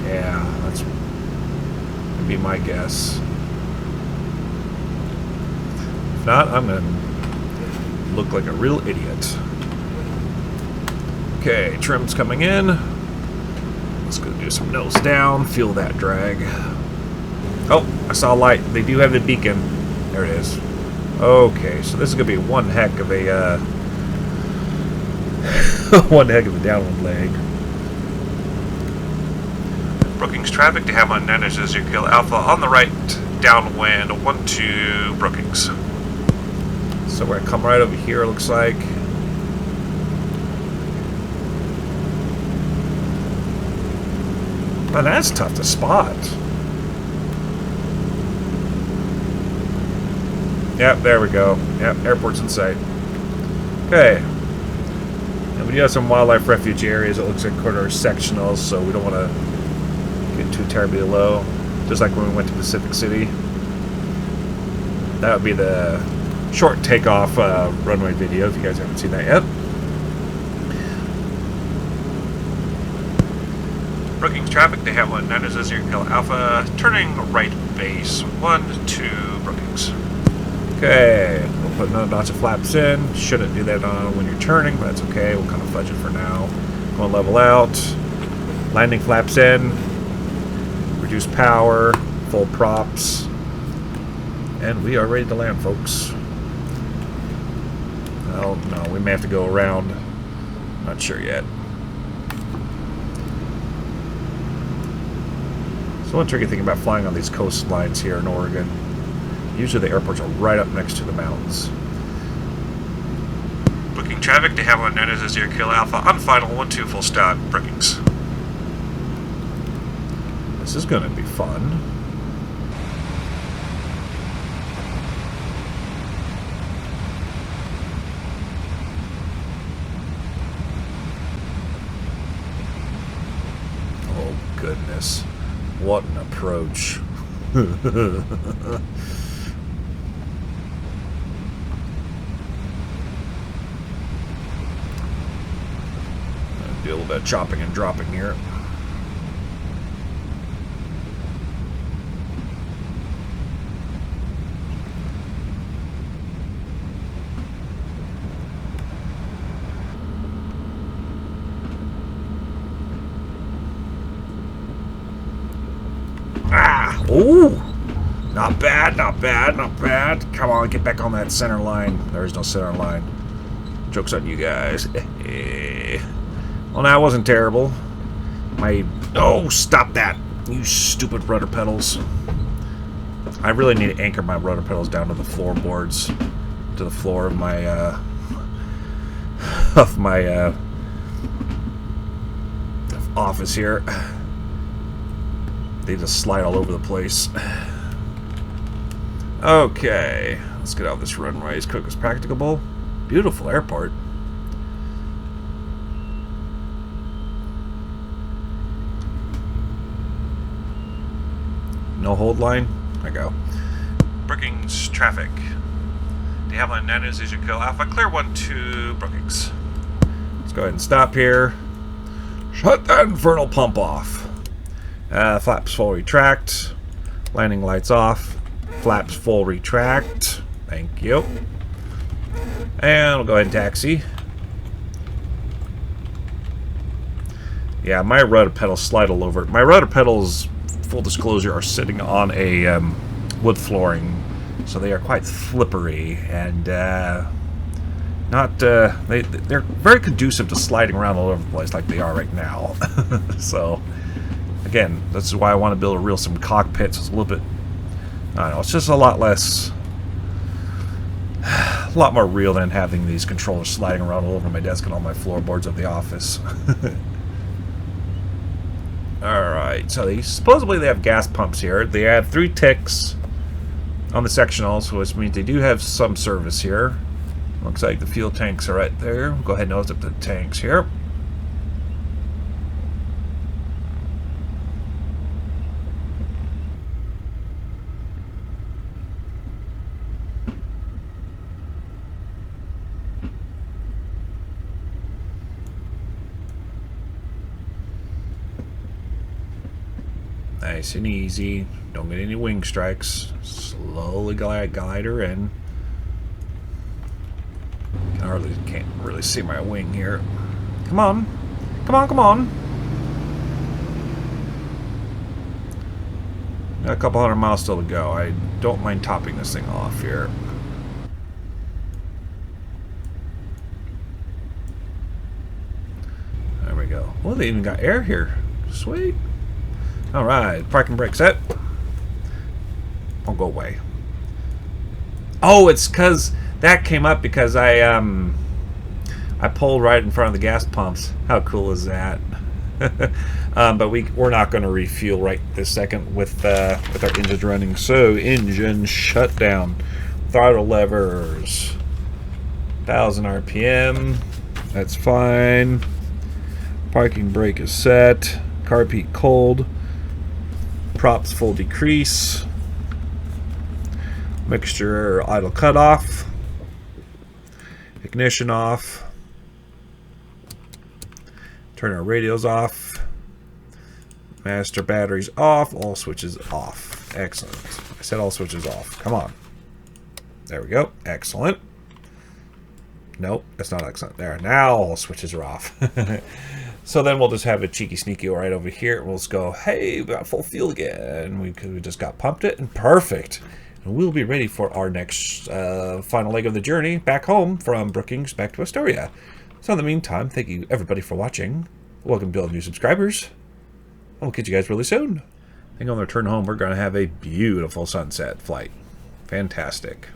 Yeah, that's would be my guess. If not, I'm gonna look like a real idiot. Okay, trim's coming in. Let's go do some nose down, feel that drag. Oh, I saw a light. They do have the beacon. There it is. Okay, so this is gonna be one heck of a one heck of a downwind leg. Brookings traffic to Hamlin 900 Kill Alpha on the right, downwind 12 Brookings. So we're gonna come right over here, it looks like. Man, that's tough to spot. Yep, there we go. Yep, airport's in sight. Okay. And we do have some wildlife refuge areas. It looks like corridor sectionals, so we don't want to get too terribly low. Just like when we went to Pacific City. That would be the short takeoff runway video, if you guys haven't seen that yet. Brookings traffic to Hamlin 900 Kill Alpha, turning right base 12 Brookings. Okay, we'll put another notch of flaps in. Shouldn't do that when you're turning, but that's okay. We'll kind of fudge it for now. Going to level out. Landing flaps in. Reduce power. Full props. And we are ready to land, folks. Well, no, we may have to go around. Not sure yet. So one tricky thing about flying on these coastlines here in Oregon. Usually the airports are right up next to the mountains. Booking traffic to Hamlin 900 Kill Alpha on final 12 full stop Brookings. This is going to be fun. Oh goodness. What an approach. Do a little bit of chopping and dropping here. Ah! Ooh! Not bad, not bad, not bad. Come on, get back on that center line. There is no center line. Joke's on you guys. Well, that wasn't terrible. Oh, stop that! You stupid rudder pedals. I really need to anchor my rudder pedals down to the floorboards, to the floor of my office here. They just slide all over the place. Okay, let's get out of this runway as quick as practicable. Beautiful airport. No hold line? There we go. Brookings traffic. Do you have line 9 as you go Alpha? Clear 1 to Brookings. Let's go ahead and stop here. Shut that infernal pump off. Flaps full retract. Landing lights off. Flaps full retract. Thank you. And we'll go ahead and taxi. Yeah, my rudder pedals slide all over. My rudder pedals, full disclosure, are sitting on a wood flooring, so they are quite slippery and they're very conducive to sliding around all over the place like they are right now. So again, this is why I want to build a real some cockpits. It's a little bit, I don't know, it's just a lot less, a lot more real than having these controllers sliding around all over my desk and all my floorboards of the office. Alright, so supposedly they have gas pumps here. They have 3 ticks on the sectionals, which means they do have some service here. Looks like the fuel tanks are right there. Go ahead and nose up the tanks here. Nice and easy. Don't get any wing strikes. Slowly glide her in. Can't really see my wing here. Come on. Come on, come on. Got a couple hundred miles still to go. I don't mind topping this thing off here. There we go. Well, they even got air here. Sweet. Alright, parking brake set. Don't go away. Oh, it's because that came up because I pulled right in front of the gas pumps. How cool is that? But we're not going to refuel right this second with our engines running. So engine shut down. Throttle levers. 1,000 RPM. That's fine. Parking brake is set. Carb heat cold. Props full decrease. Mixture idle cutoff. Ignition off. Turn our radios off. Master batteries off. All switches off. Excellent. I said all switches off. Come on. There we go. Excellent. Nope, that's not excellent. There. Now all switches are off. So then we'll just have a cheeky sneaky right over here. We'll just go, hey, we got full fuel again. We just got pumped it, and perfect. And we'll be ready for our next final leg of the journey back home from Brookings back to Astoria. So in the meantime, thank you everybody for watching. Welcome to all new subscribers. And we'll catch you guys really soon. I think on the return home, we're going to have a beautiful sunset flight. Fantastic.